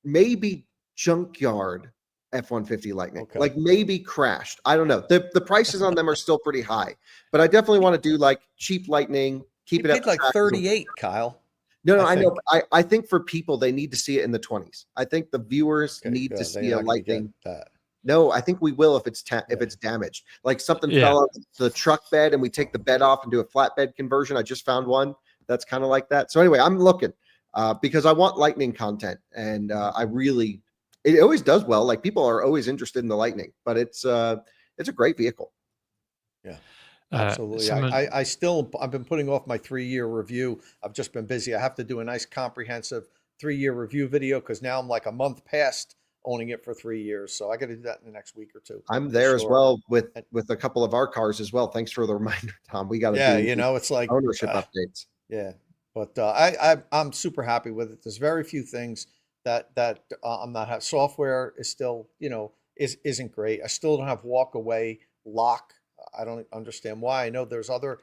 maybe junkyard F-150 Lightning, like maybe crashed. I don't know. The prices on them are still pretty high, but I definitely want to do like cheap Lightning. Keep it at like 38, Kyle. No, I know. I think for people, they need to see it in the 20s. I think the viewers need to see a Lightning. No, I think we will if it's damaged. Like something fell off the truck bed and we take the bed off and do a flatbed conversion. I just found one that's kind of like that. So anyway, I'm looking because I want Lightning content, and it always does well. Like people are always interested in the Lightning, but it's a great vehicle. Yeah. Absolutely. I've been putting off my 3-year review. I've just been busy. I have to do a nice comprehensive 3-year review video because now I'm like a month past owning it for 3 years. So I got to do that in the next week or two. I'm there as well with a couple of our cars as well. Thanks for the reminder, Tom. We got to it's like ownership updates. Yeah. But I'm super happy with it. There's very few things that I'm not have. Software is still, isn't great. I still don't have walk away lock. I don't understand why. I know there's other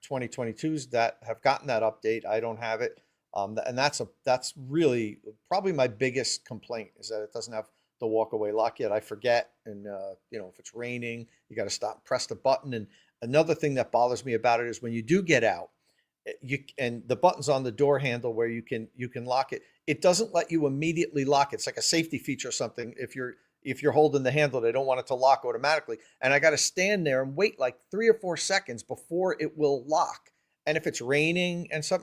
2022s that have gotten that update. I don't have it. And that's really probably my biggest complaint is that it doesn't have the walk away lock yet. I forget. And, if it's raining, you got to stop, press the button. And another thing that bothers me about it is when you do get out, and the button's on the door handle where you can lock it. It doesn't let you immediately lock it. It's like a safety feature or something. If you're holding the handle, they don't want it to lock automatically. And I got to stand there and wait like 3 or 4 seconds before it will lock. And if it's raining and stuff,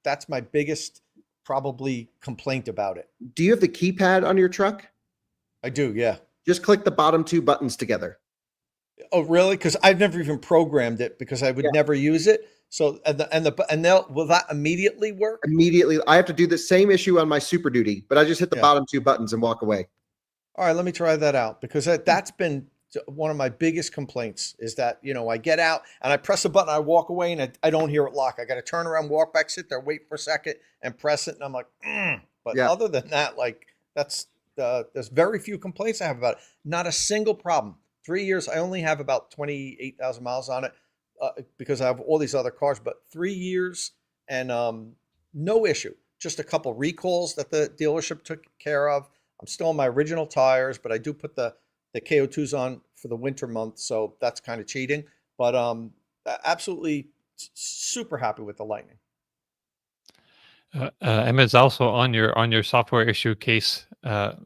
that's my biggest probably complaint about it. Do you have the keypad on your truck? I do, yeah. Just click the bottom 2 buttons together. Oh, really? Because I've never even programmed it because I would Yeah. never use it. So will that immediately work? Immediately, I have to do the same issue on my Super Duty, but I just hit the Yeah. bottom 2 buttons and walk away. All right, let me try that out because that's been one of my biggest complaints is that, I get out and I press a button, I walk away and I don't hear it lock. I got to turn around, walk back, sit there, wait for a second and press it. And I'm like, But Yeah. other than that, like there's very few complaints I have about it. Not a single problem. 3 years, I only have about 28,000 miles on it because I have all these other cars, but 3 years and no issue. Just a couple recalls that the dealership took care of. I'm still on my original tires, but I do put the KO2s on for the winter months, so that's kind of cheating. But absolutely super happy with the Lightning. Emma's also on your software issue case.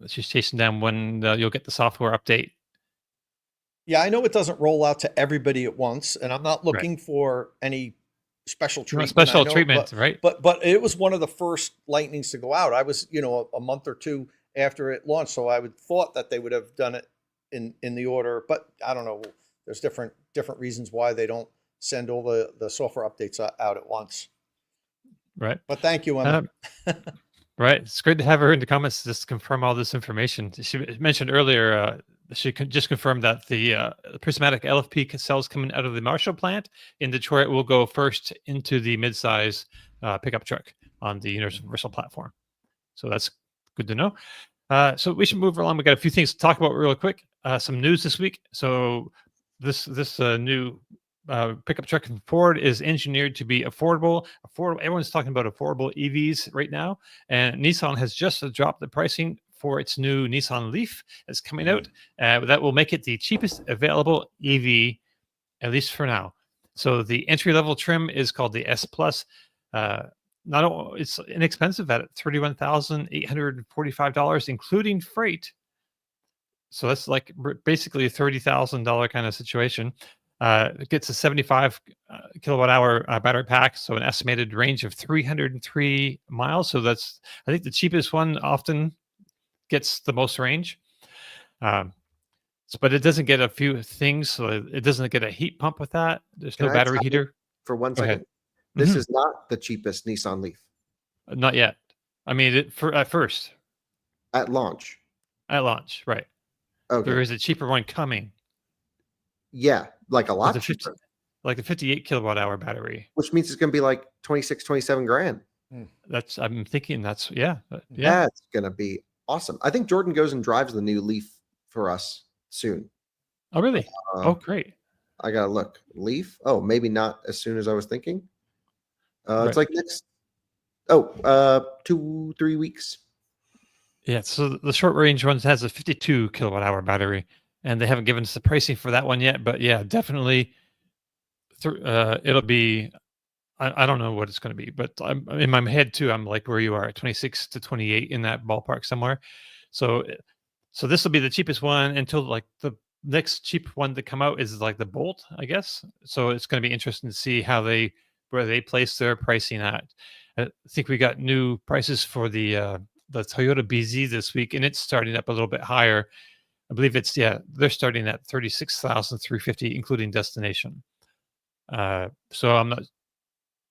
She's chasing down when you'll get the software update. Yeah, I know it doesn't roll out to everybody at once, and I'm not looking for any special You want treatment. special I know, treatment, right? But it was one of the first Lightnings to go out. I was, a month or two after it launched, so I would thought that they would have done it in the order, but I don't know. There's different reasons why they don't send all the software updates out at once. Right. But thank you, Emma. Right. It's great to have her in the comments just to confirm all this information. She mentioned earlier, she just confirmed that the prismatic LFP cells coming out of the Marshall plant in Detroit will go first into the midsize pickup truck on the Universal platform. So that's good to know. So we should move along. We got a few things to talk about real quick. Some news this week. So this new pickup truck from Ford is engineered to be affordable. Everyone's talking about affordable EVs right now, and Nissan has just dropped the pricing for its new Nissan Leaf that's coming out. That will make it the cheapest available EV, at least for now. So the entry level trim is called the S Plus. It's inexpensive at $31,845, including freight. So that's like basically a $30,000 kind of situation. It gets a 75 kilowatt hour battery pack, so an estimated range of 303 miles. So I think the cheapest one often gets the most range. But it doesn't get a few things. So it doesn't get a heat pump with that. There's no battery heater. For 1 Go second. ahead. This is not the cheapest Nissan Leaf. Not yet. I mean, at first. At launch. At launch, right. Okay. There is a cheaper one coming. Yeah, like a lot cheaper. Like the 58 kilowatt hour battery. Which means it's going to be like 26, 27 grand. I'm thinking yeah. That's going to be awesome. I think Jordan goes and drives the new Leaf for us soon. Oh, really? Great. I got to look. Leaf? Oh, maybe not as soon as I was thinking. Right. It's like next 2-3 weeks. Yeah, so the short range one has a 52 kilowatt hour battery, and they haven't given us the pricing for that one yet. But yeah, definitely, it'll be. I don't know what it's going to be, but I'm in my head too. I'm like where you are, 26 to 28 in that ballpark somewhere. So this will be the cheapest one until like the next cheap one to come out is like the Bolt, I guess. So it's going to be interesting to see where they place their pricing at. I think we got new prices for the Toyota BZ this week, and it's starting up a little bit higher. I believe they're starting at $36,350, including destination. So I'm not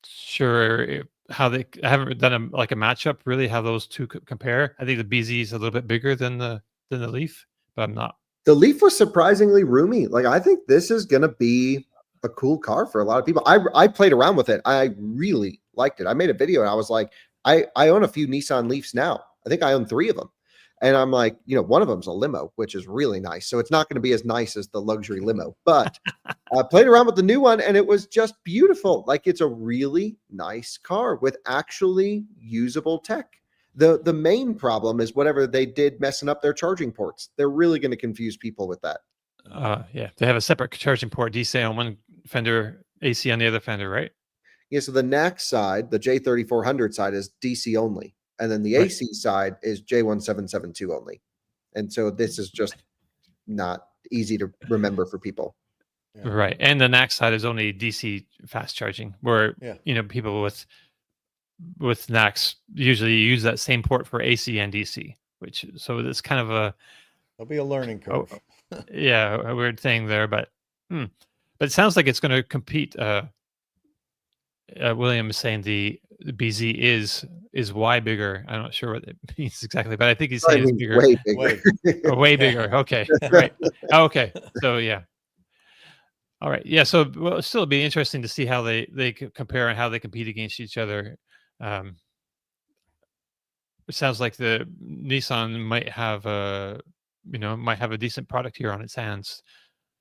sure how I haven't done a matchup really how those two compare. I think the BZ is a little bit bigger than the Leaf, but I'm not. The Leaf was surprisingly roomy. Like, I think this is going to be a cool car for a lot of people. I played around with it. I really liked it. I made a video and I was like, I own a few Nissan Leafs now. I think I own 3 of them. And I'm like, one of them's a limo, which is really nice. So it's not going to be as nice as the luxury limo, but I played around with the new one and it was just beautiful. Like, it's a really nice car with actually usable tech. The main problem is whatever they did messing up their charging ports. They're really going to confuse people with that. Yeah, they have a separate charging port, DC on one fender, AC on the other fender, right? Yeah, so the NAC side, the J3400 side is DC only. And then the AC side is J1772 only. And so this is just not easy to remember for people. Yeah. Right. And the NAC side is only DC fast charging, where people with NACs usually use that same port for AC and DC, so it's kind of there'll be a learning curve. A weird thing there, but But it sounds like it's going to compete. William is saying the BZ is Y bigger. I'm not sure what it means exactly, but I think he's saying it's bigger. Way bigger. Way. Oh, way bigger. Okay, right. Okay, so yeah. All right, yeah. So well, still, it'll be interesting to see how they compare and how they compete against each other. It sounds like the Nissan might have a decent product here on its hands,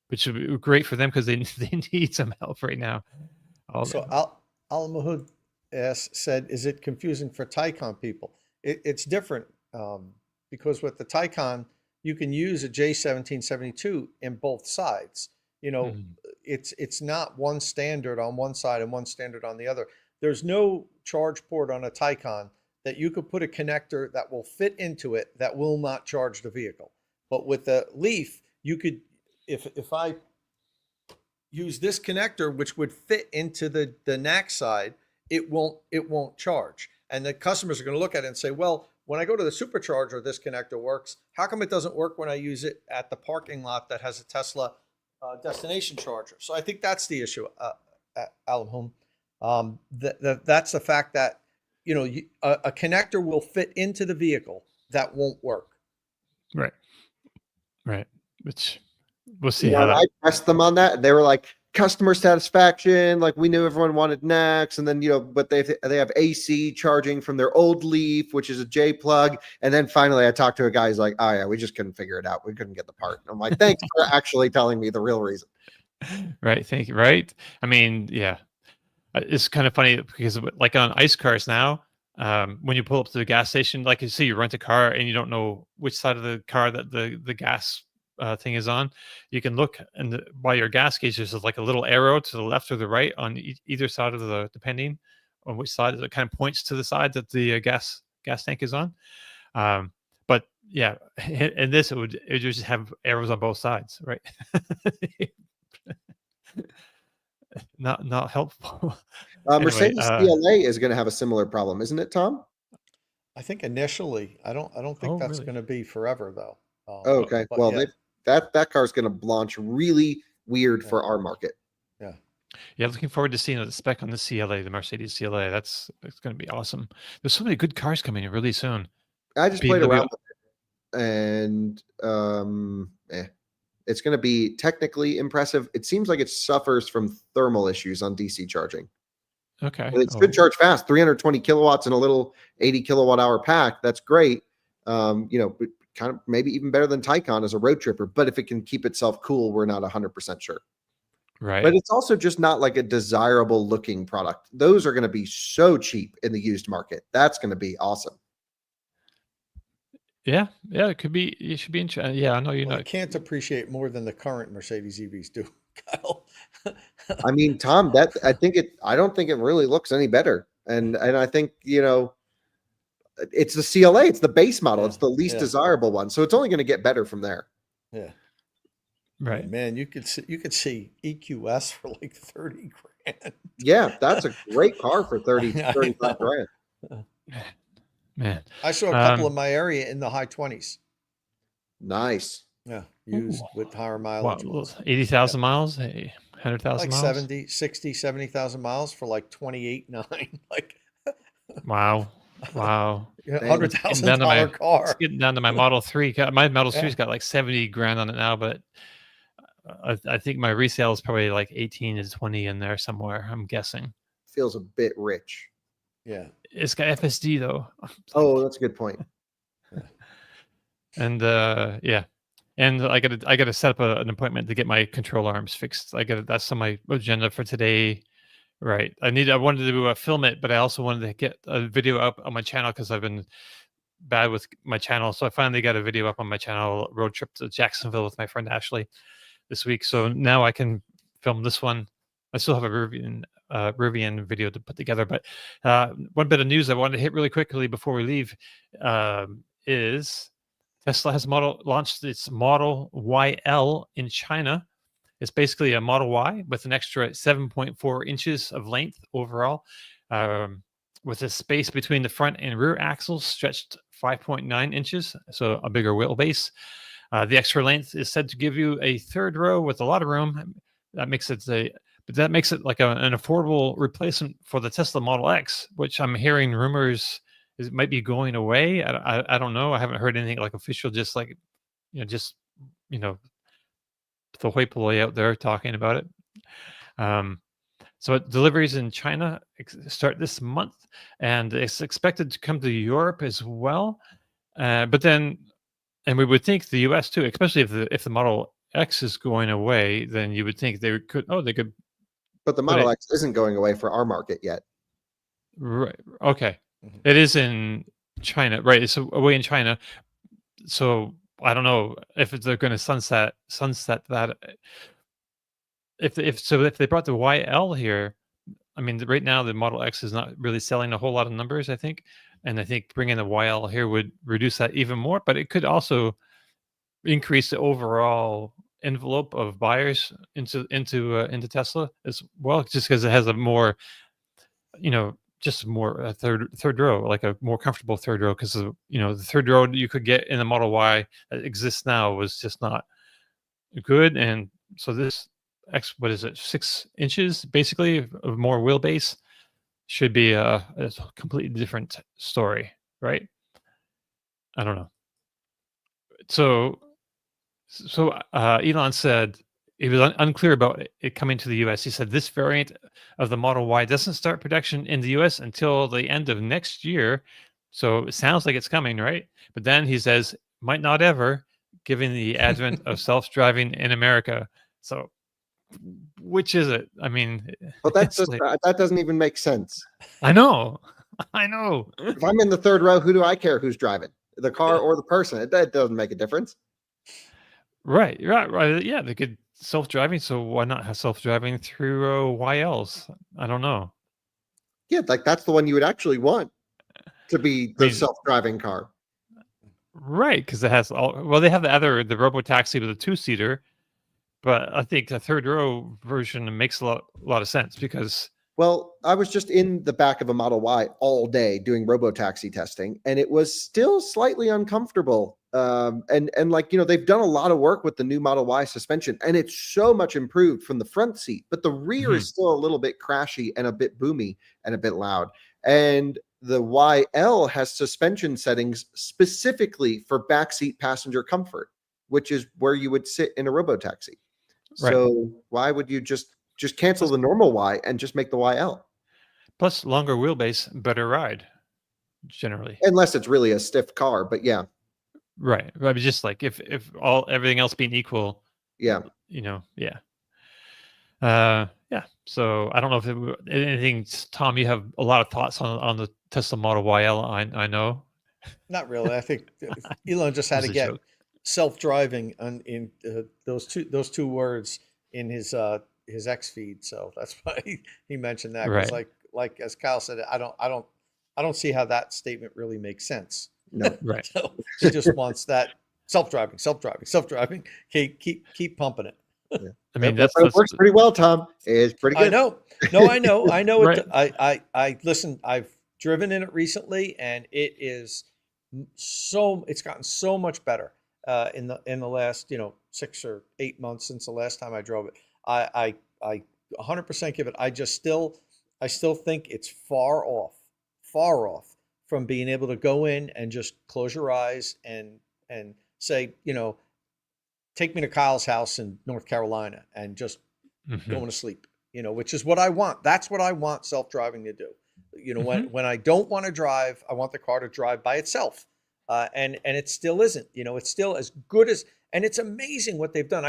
which would be great for them because they need some help right now. So Al Mahmoud said, is it confusing for Taycan people? It's different because with the Taycan, you can use a J1772 in both sides. It's not one standard on one side and one standard on the other. There's no charge port on a Taycan that you could put a connector that will fit into it that will not charge the vehicle. But with the Leaf, you could, if I use this connector, which would fit into the NAC side, it won't charge. And the customers are going to look at it and say, well, when I go to the Supercharger, this connector works. How come it doesn't work when I use it at the parking lot that has a Tesla destination charger? So I think that's the issue, Alam. That's the fact that a connector will fit into the vehicle that won't work. Right. Which we'll see how that. I pressed them on that. They were like, customer satisfaction. Like, we knew everyone wanted NACs, and then but they have AC charging from their old Leaf, which is a J plug. And then finally, I talked to a guy who's like, "Oh yeah, we just couldn't figure it out. We couldn't get the part." And I'm like, "Thanks for actually telling me the real reason." Right. Thank you. Right. I mean, yeah, it's kind of funny because like on ICE cars now, when you pull up to the gas station, like you see, you rent a car and you don't know which side of the car that the gas thing is on. You can look and by your gas gauge, there's like a little arrow to the left or the right on either side of the, depending on which side, it kind of points to the side that the gas tank is on. But yeah, in this it would just have arrows on both sides, right? Not helpful. Anyway, Mercedes CLA is going to have a similar problem, isn't it, Tom? I think initially, I don't think that's really? going to be forever though. Okay. But Well, yeah. that car is going to launch really weird for our market. Yeah, looking forward to seeing the spec on the CLA, the Mercedes CLA. It's going to be awesome. There's so many good cars coming in really soon. I just played around with it, and it's going to be technically impressive. It seems like it suffers from thermal issues on DC charging. Okay. And it's good charge fast, 320 kilowatts in a little 80 kilowatt hour pack. That's great. Kind of maybe even better than Taycan as a road tripper. But if it can keep itself cool, we're not 100% sure. Right. But it's also just not like a desirable looking product. Those are going to be so cheap in the used market. That's going to be awesome. Yeah, it could be. It should be interesting. Yeah, I know you know. I can't appreciate more than the current Mercedes EVs do, Kyle. I mean, Tom, I don't think it really looks any better. And I think, it's the CLA, it's the base model, it's the least desirable one. So it's only going to get better from there. Yeah. Right. Man, you could see EQS for like 30 grand. Yeah, that's a great car for 35 grand. Man. I saw a couple in my area in the high 20s. Nice. Yeah, used with higher mileage. 80,000 miles, 100,000 like miles? 70, 60, 70,000 miles for like 28.9. Like, wow. $100,000 car. It's getting down to my Model 3. My Model 3's got like 70 grand on it now, but I think my resale is probably like 18 to 20 in there somewhere, I'm guessing. Feels a bit rich. Yeah. It's got FSD though. Oh, that's a good point. And and I gotta set up an appointment to get my control arms fixed. That's on my agenda for today. Right. I wanted to film it, but I also wanted to get a video up on my channel because I've been bad with my channel. So I finally got a video up on my channel, road trip to Jacksonville with my friend Ashley this week. So now I can film this one. I still have a Rivian video to put together, but one bit of news I wanted to hit really quickly before we leave is Tesla has launched its Model YL in China. It's basically a Model Y with an extra 7.4 inches of length overall, with a space between the front and rear axles stretched 5.9 inches, so a bigger wheelbase. The extra length is said to give you a third row with a lot of room, That makes it like an affordable replacement for the Tesla Model X, which I'm hearing rumors is might be going away. I don't know. I haven't heard anything like official. Just like just you know the hoi out there talking about it. So deliveries in China start this month, and it's expected to come to Europe as well. But then, and we would think the U.S. too, especially if the Model X is going away, then you would think they could But the But Model it- X isn't going away for our market yet. right. Okay, Mhm. it is in China, right? It's away in China. So I don't know if they're going to sunset that. If they brought the YL here, I mean, right now the Model X is not really selling a whole lot of numbers, I think, and I think bringing the YL here would reduce that even more. But it could also increase the overall envelope of buyers into Tesla as well, just because it has a more, just more a third row, like a more comfortable third row. Because the third row you could get in the Model Y that exists now was just not good, and so this X, what is it, 6 inches basically of more wheelbase should be a completely different story, right? I don't know. So Elon said he was unclear about it coming to the US. He said this variant of the Model Y doesn't start production in the US until the end of next year. So it sounds like it's coming, right? But then he says might not ever, given the advent of self-driving in America. So which is it? I mean, But that's it's just like, that doesn't even make sense. I know. I know. If I'm in the third row, who do I care who's driving? The car or the person? That doesn't make a difference. Right. Yeah, they could self-driving, so why not have self-driving through YLs? I don't know. Yeah, like that's the one you would actually want to be the mean- self-driving car. Right, because it has they have the robo-taxi with a two-seater, but I think the third row version makes a lot of sense because Well, I was just in the back of a Model Y all day doing robo-taxi testing, and it was still slightly uncomfortable. And like they've done a lot of work with the new Model Y suspension, and it's so much improved from the front seat, but the rear is still a little bit crashy and a bit boomy and a bit loud. And the YL has suspension settings specifically for backseat passenger comfort, which is where you would sit in a robo-taxi. Right. So why would you just cancel the normal Y and just make the YL? plus longer wheelbase, better ride, generally. Unless it's really a stiff car, but yeah. Right. I mean, just like if everything else being equal, Yeah. yeah. Yeah. So I don't know if anything, Tom. You have a lot of thoughts on the Tesla Model YL. I know. Not really. I think Elon just had It to was a get joke. self-driving in those two words in his X feed. So that's why he mentioned that. Because Right. like as Kyle said, I don't see how that statement really makes sense. No. Right. So he just wants that self-driving. Keep pumping it. I mean, That that's works pretty well, Tom. It's pretty good. I know. No, I know. Right. I listen. I've driven in it recently, and it is it's gotten so much better in the last 6 or 8 months since the last time I drove it. I 100% give it. I still think it's far off from being able to go in and just close your eyes and say, take me to Kyle's house in North Carolina and just Mhm. going to sleep, which is what I want. That's what I want self-driving to do. When I don't want to drive, I want the car to drive by itself. And it still isn't, it's still as good as, and it's amazing what they've done.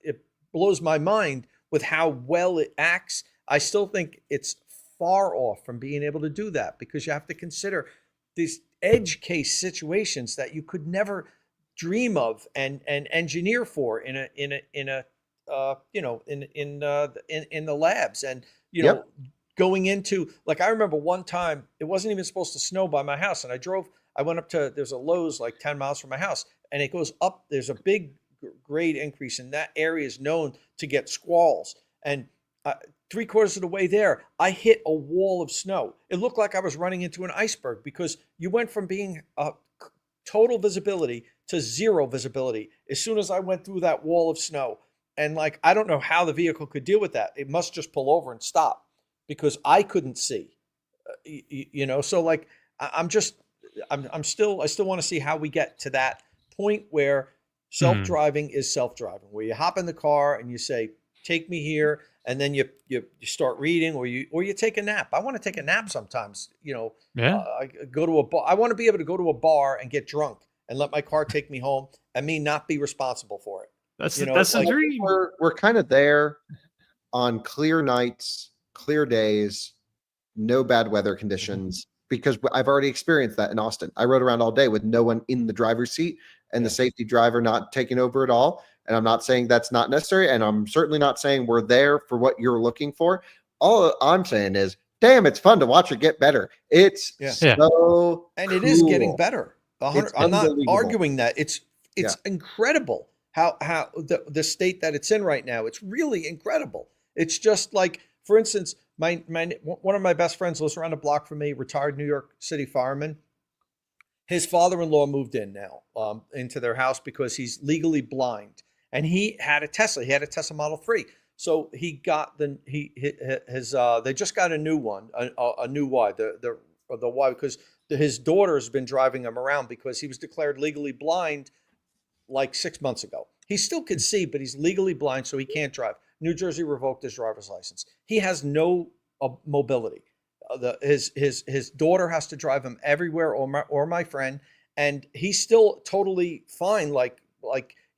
It blows my mind with how well it acts. I still think it's far off from being able to do that because you have to consider these edge case situations that you could never dream of and engineer for in the labs. And Yep. going into, like, I remember one time it wasn't even supposed to snow by my house, and I went up to, there's a Lowe's like 10 miles from my house, and it goes up, there's a big grade increase, and that area is known to get squalls. And 3/4 of the way there, I hit a wall of snow. It looked like I was running into an iceberg because you went from being total visibility to zero visibility as soon as I went through that wall of snow. And like, I don't know how the vehicle could deal with that. It must just pull over and stop because I couldn't see, so like, I'm still, I still want to see how we get to that point where self-driving is self-driving, where you hop in the car and you say, take me here. And then you start reading, or you take a nap. I want to take a nap sometimes. I go to a bar. I want to be able to go to a bar and get drunk and let my car take me home, and me not be responsible for it. That's the dream. We're kind of there on clear nights, clear days, no bad weather conditions, because I've already experienced that in Austin. I rode around all day with no one in the driver's seat and the safety driver not taking over at all. And I'm not saying that's not necessary. And I'm certainly not saying we're there for what you're looking for. All I'm saying is, damn, it's fun to watch it get better. It's so and cool. It is getting better. I'm not unbelievable. arguing that. It's incredible how the state that it's in right now. It's really incredible. It's just like, for instance, one of my best friends lives around the block from me, retired New York City fireman. His father-in-law moved in now into their house because he's legally blind. And he had a Tesla. He had a Tesla Model 3. So he got they just got a new one, a new Y, the Y, because his daughter has been driving him around because he was declared legally blind like 6 months ago. He still can see, but he's legally blind, so he can't drive. New Jersey revoked his driver's license. He has no mobility. His daughter has to drive him everywhere, or my friend, and he's still totally fine. Like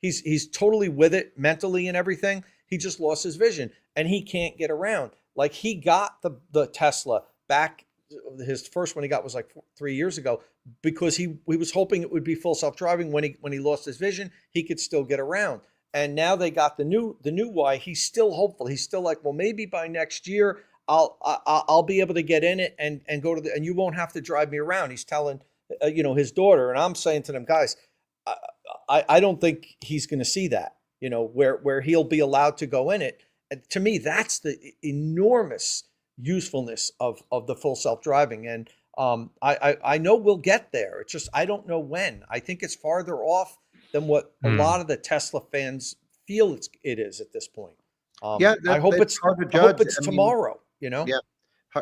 he's totally with it mentally and everything. He just lost his vision and he can't get around. Like, he got the Tesla back. His first one he got was like 3 years ago because he was hoping it would be full self-driving. When he lost his vision, he could still get around. And now they got the new Y. He's still hopeful. He's still like, well, maybe by next year I'll be able to get in it and go to and you won't have to drive me around. He's telling his daughter, and I'm saying to them, guys, I don't think he's going to see that, where he'll be allowed to go in it. And to me, that's the enormous usefulness of the full self-driving. And I know we'll get there. It's just, I don't know when. I think it's farther off than what a lot of the Tesla fans feel it is at this point. I hope it's hard to judge. I hope it's tomorrow, Yeah,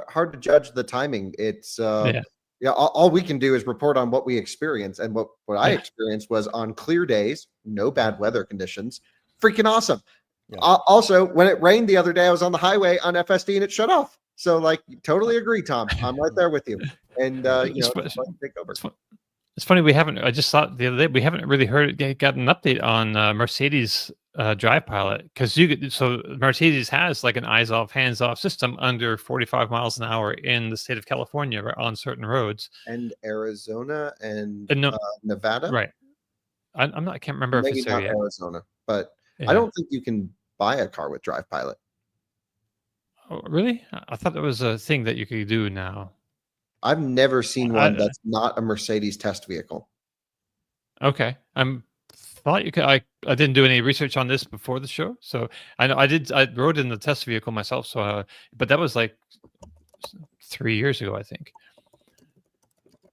hard to judge the timing. It's all we can do is report on what we experience, and what I experienced was on clear days, no bad weather conditions, freaking awesome. Yeah. Also, when it rained the other day, I was on the highway on FSD and it shut off. So, like, totally agree, Tom. I'm right there with you. And take over. It's funny, I just thought the other day, we haven't really got an update on Mercedes Drive Pilot, because Mercedes has like an eyes off, hands off system under 45 miles an hour in the state of California on certain roads, and Arizona and Nevada. Right. I can't remember Maybe if it's not there yet. Arizona, but I don't think you can buy a car with Drive Pilot. Oh, really? I thought that was a thing that you could do now. I've never seen one that's not a Mercedes test vehicle. Okay. Thought you could. I didn't do any research on this before the show, so I know I rode in the test vehicle myself. So, but that was like 3 years ago, I think.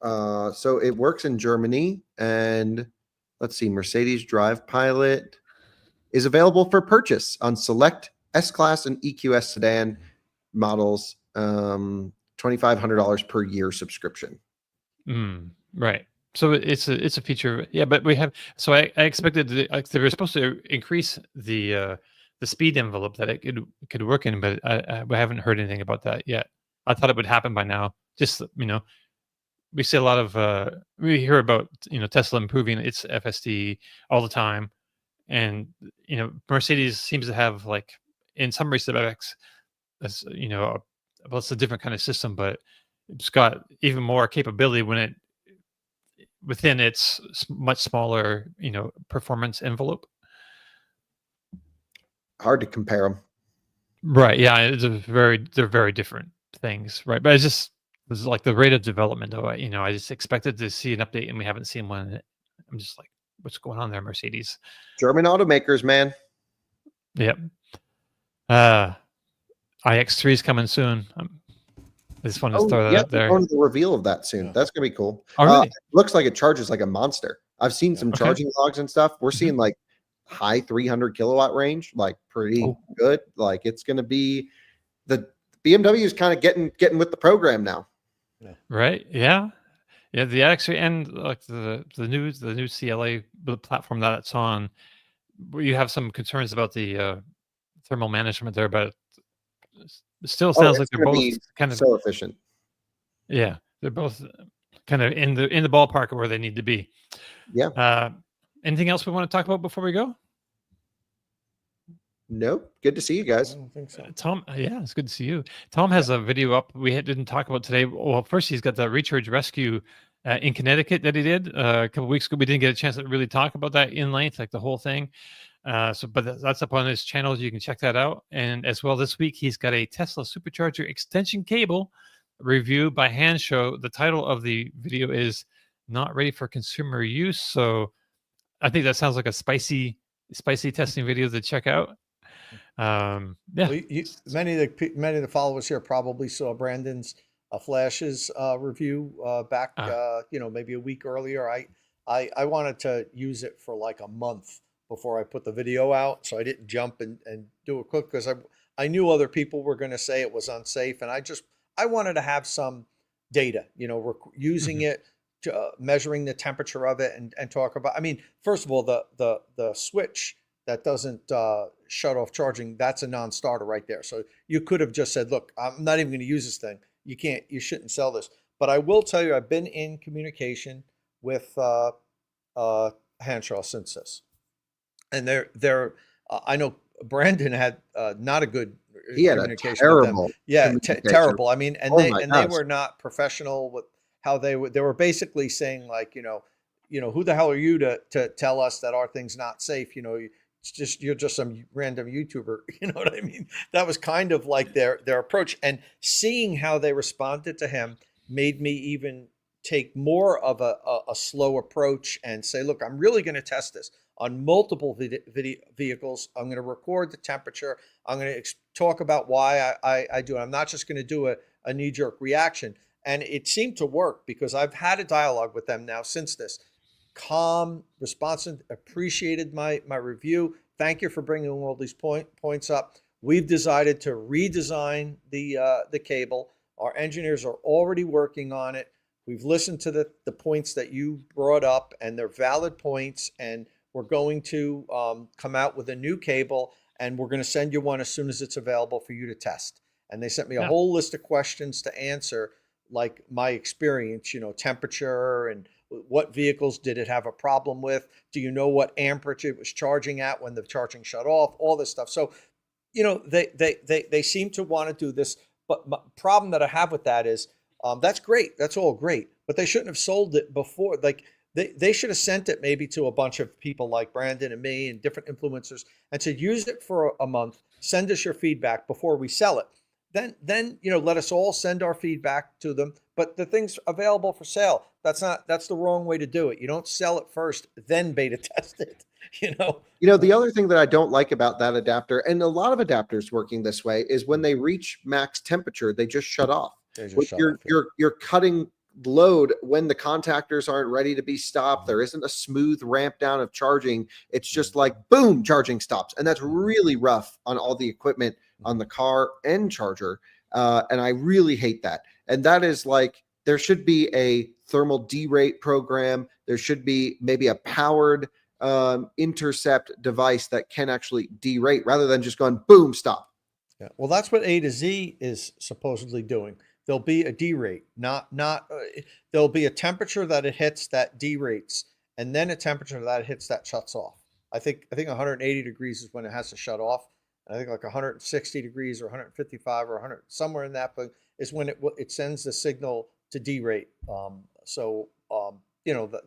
So it works in Germany, and let's see, Mercedes Drive Pilot is available for purchase on select S-Class and EQS sedan models. $2,500 per year subscription. Right. So it's a feature. Yeah, but we have. So I expected they were supposed to increase the speed envelope that it could work in, but we haven't heard anything about that yet. I thought it would happen by now. Just we see a lot of we hear about Tesla improving its FSD all the time, and Mercedes seems to have, like, in some respects, as well, it's a different kind of system, but it's got even more capability within its much smaller, performance envelope. Hard to compare them. Right. Yeah. They're very different things. Right. But it's like the rate of development, though. I just expected to see an update and we haven't seen one. I'm just like, what's going on there, Mercedes? German automakers, man. Yep. iX3 is coming soon. I just want to throw that out there. Going to the reveal of that soon. That's gonna be cool. Oh, really? Looks like it charges like a monster. I've seen some charging logs and stuff. We're seeing like high 300 kilowatt range, like pretty Oh. good. Like it's going to be the BMW is kind of getting with the program now. Right. Yeah. Yeah. The actually, and like the new CLA platform that it's on, where you have some concerns about the thermal management there, but it still sounds like It's they're going to both be kind of, so efficient. yeah, they're both kind of in the ballpark of where they need to be. Yeah. Anything else we want to talk about before we go? Nope. Good to see you I guys. don't think so. Tom, yeah, it's good to see you. Tom has a video up didn't talk about today. Well, first he's got the recharge rescue in Connecticut that he did a couple weeks ago. We didn't get a chance to really talk about that in length, like the whole thing. But that's up on his channel. You can check that out. And as well, this week he's got a Tesla Supercharger extension cable review by hand show. The title of the video is "Not Ready for Consumer Use." So I think that sounds like a spicy testing video to check out. Yeah. Well, many of the followers here probably saw Brandon's Flashes review back, maybe a week earlier. I wanted to use it for like a month before I put the video out, so I didn't jump and do it quick because I knew other people were going to say it was unsafe, and I wanted to have some data. We're using it, to, measuring the temperature of it, and talk about. I mean, first of all, the switch that doesn't shut off charging, that's a non-starter right there. So you could have just said, look, I'm not even going to use this thing. You shouldn't sell this. But I will tell you, I've been in communication with Hanshaw since this. And they're I know Brandon had not a good He had a communication with terrible, them. Yeah, communication. terrible. I mean, and Oh my they gosh. were not professional with how they were basically saying like, who the hell are you to tell us that our thing's not safe? You're just some random YouTuber. You know what I mean? That was kind of like their approach. And seeing how they responded to him made me even take more of a slow approach and say, look, I'm really going to test this on multiple vehicles. I'm going to record the temperature. I'm going to talk about why I do it. I'm not just going to do a knee-jerk reaction. And it seemed to work because I've had a dialogue with them now since this. Calm, responsive, appreciated my review. Thank you for bringing all these points up. We've decided to redesign the cable. Our engineers are already working on it. We've listened to the points that you brought up, and they're valid points. And we're going to come out with a new cable, and we're going to send you one as soon as it's available for you to test. And they sent me a whole list of questions to answer, like my experience, temperature and what vehicles did it have a problem with? Do you know what amperage it was charging at when the charging shut off? All this stuff. So, they seem to want to do this. But the problem that I have with that is that's great. That's all great. But they shouldn't have sold it before. Like they should have sent it maybe to a bunch of people like Brandon and me and different influencers and said, use it for a month. Send us your feedback before we sell it. Then let us all send our feedback to them. But the thing's available for sale. That's the wrong way to do it. You don't sell it first, then beta test it. The other thing that I don't like about that adapter, and a lot of adapters working this way, is when they reach max temperature, they just shut off. You're cutting load when the contactors aren't ready to be stopped. There isn't a smooth ramp down of charging. It's just like boom, charging stops, and that's really rough on all the equipment on the car and charger. And I really hate that. And that is like, there should be a thermal derate program. There should be maybe a powered intercept device that can actually derate rather than just going boom, stop. Yeah. Well, that's what A to Z is supposedly doing. There'll be a derate, there'll be a temperature that it hits that derates, and then a temperature that it hits that shuts off. I think 180 degrees is when it has to shut off. I think like 160 degrees or 155 or 100, somewhere in that, but is when it sends the signal to derate.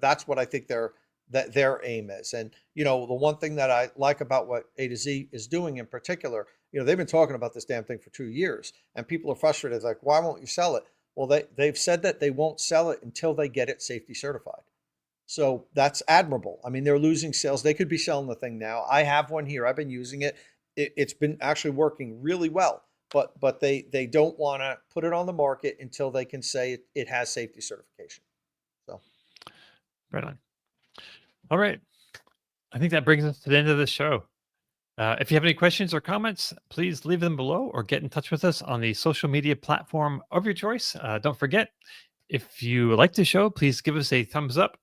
That's what I think their aim is. And the one thing that I like about what A to Z is doing in particular, they've been talking about this damn thing for 2 years, and people are frustrated. Like, why won't you sell it? Well, they've said that they won't sell it until they get it safety certified. So that's admirable. I mean, they're losing sales. They could be selling the thing now. I have one here. I've been using it. It's been actually working really well, but they don't want to put it on the market until they can say it has safety certification. So, right on. All right. I think that brings us to the end of the show. If you have any questions or comments, please leave them below or get in touch with us on the social media platform of your choice. Don't forget, if you like the show, please give us a thumbs up,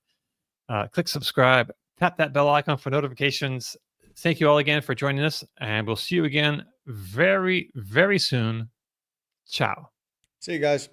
click subscribe, tap that bell icon for notifications. Thank you all again for joining us, and we'll see you again very, very soon. Ciao. See you guys.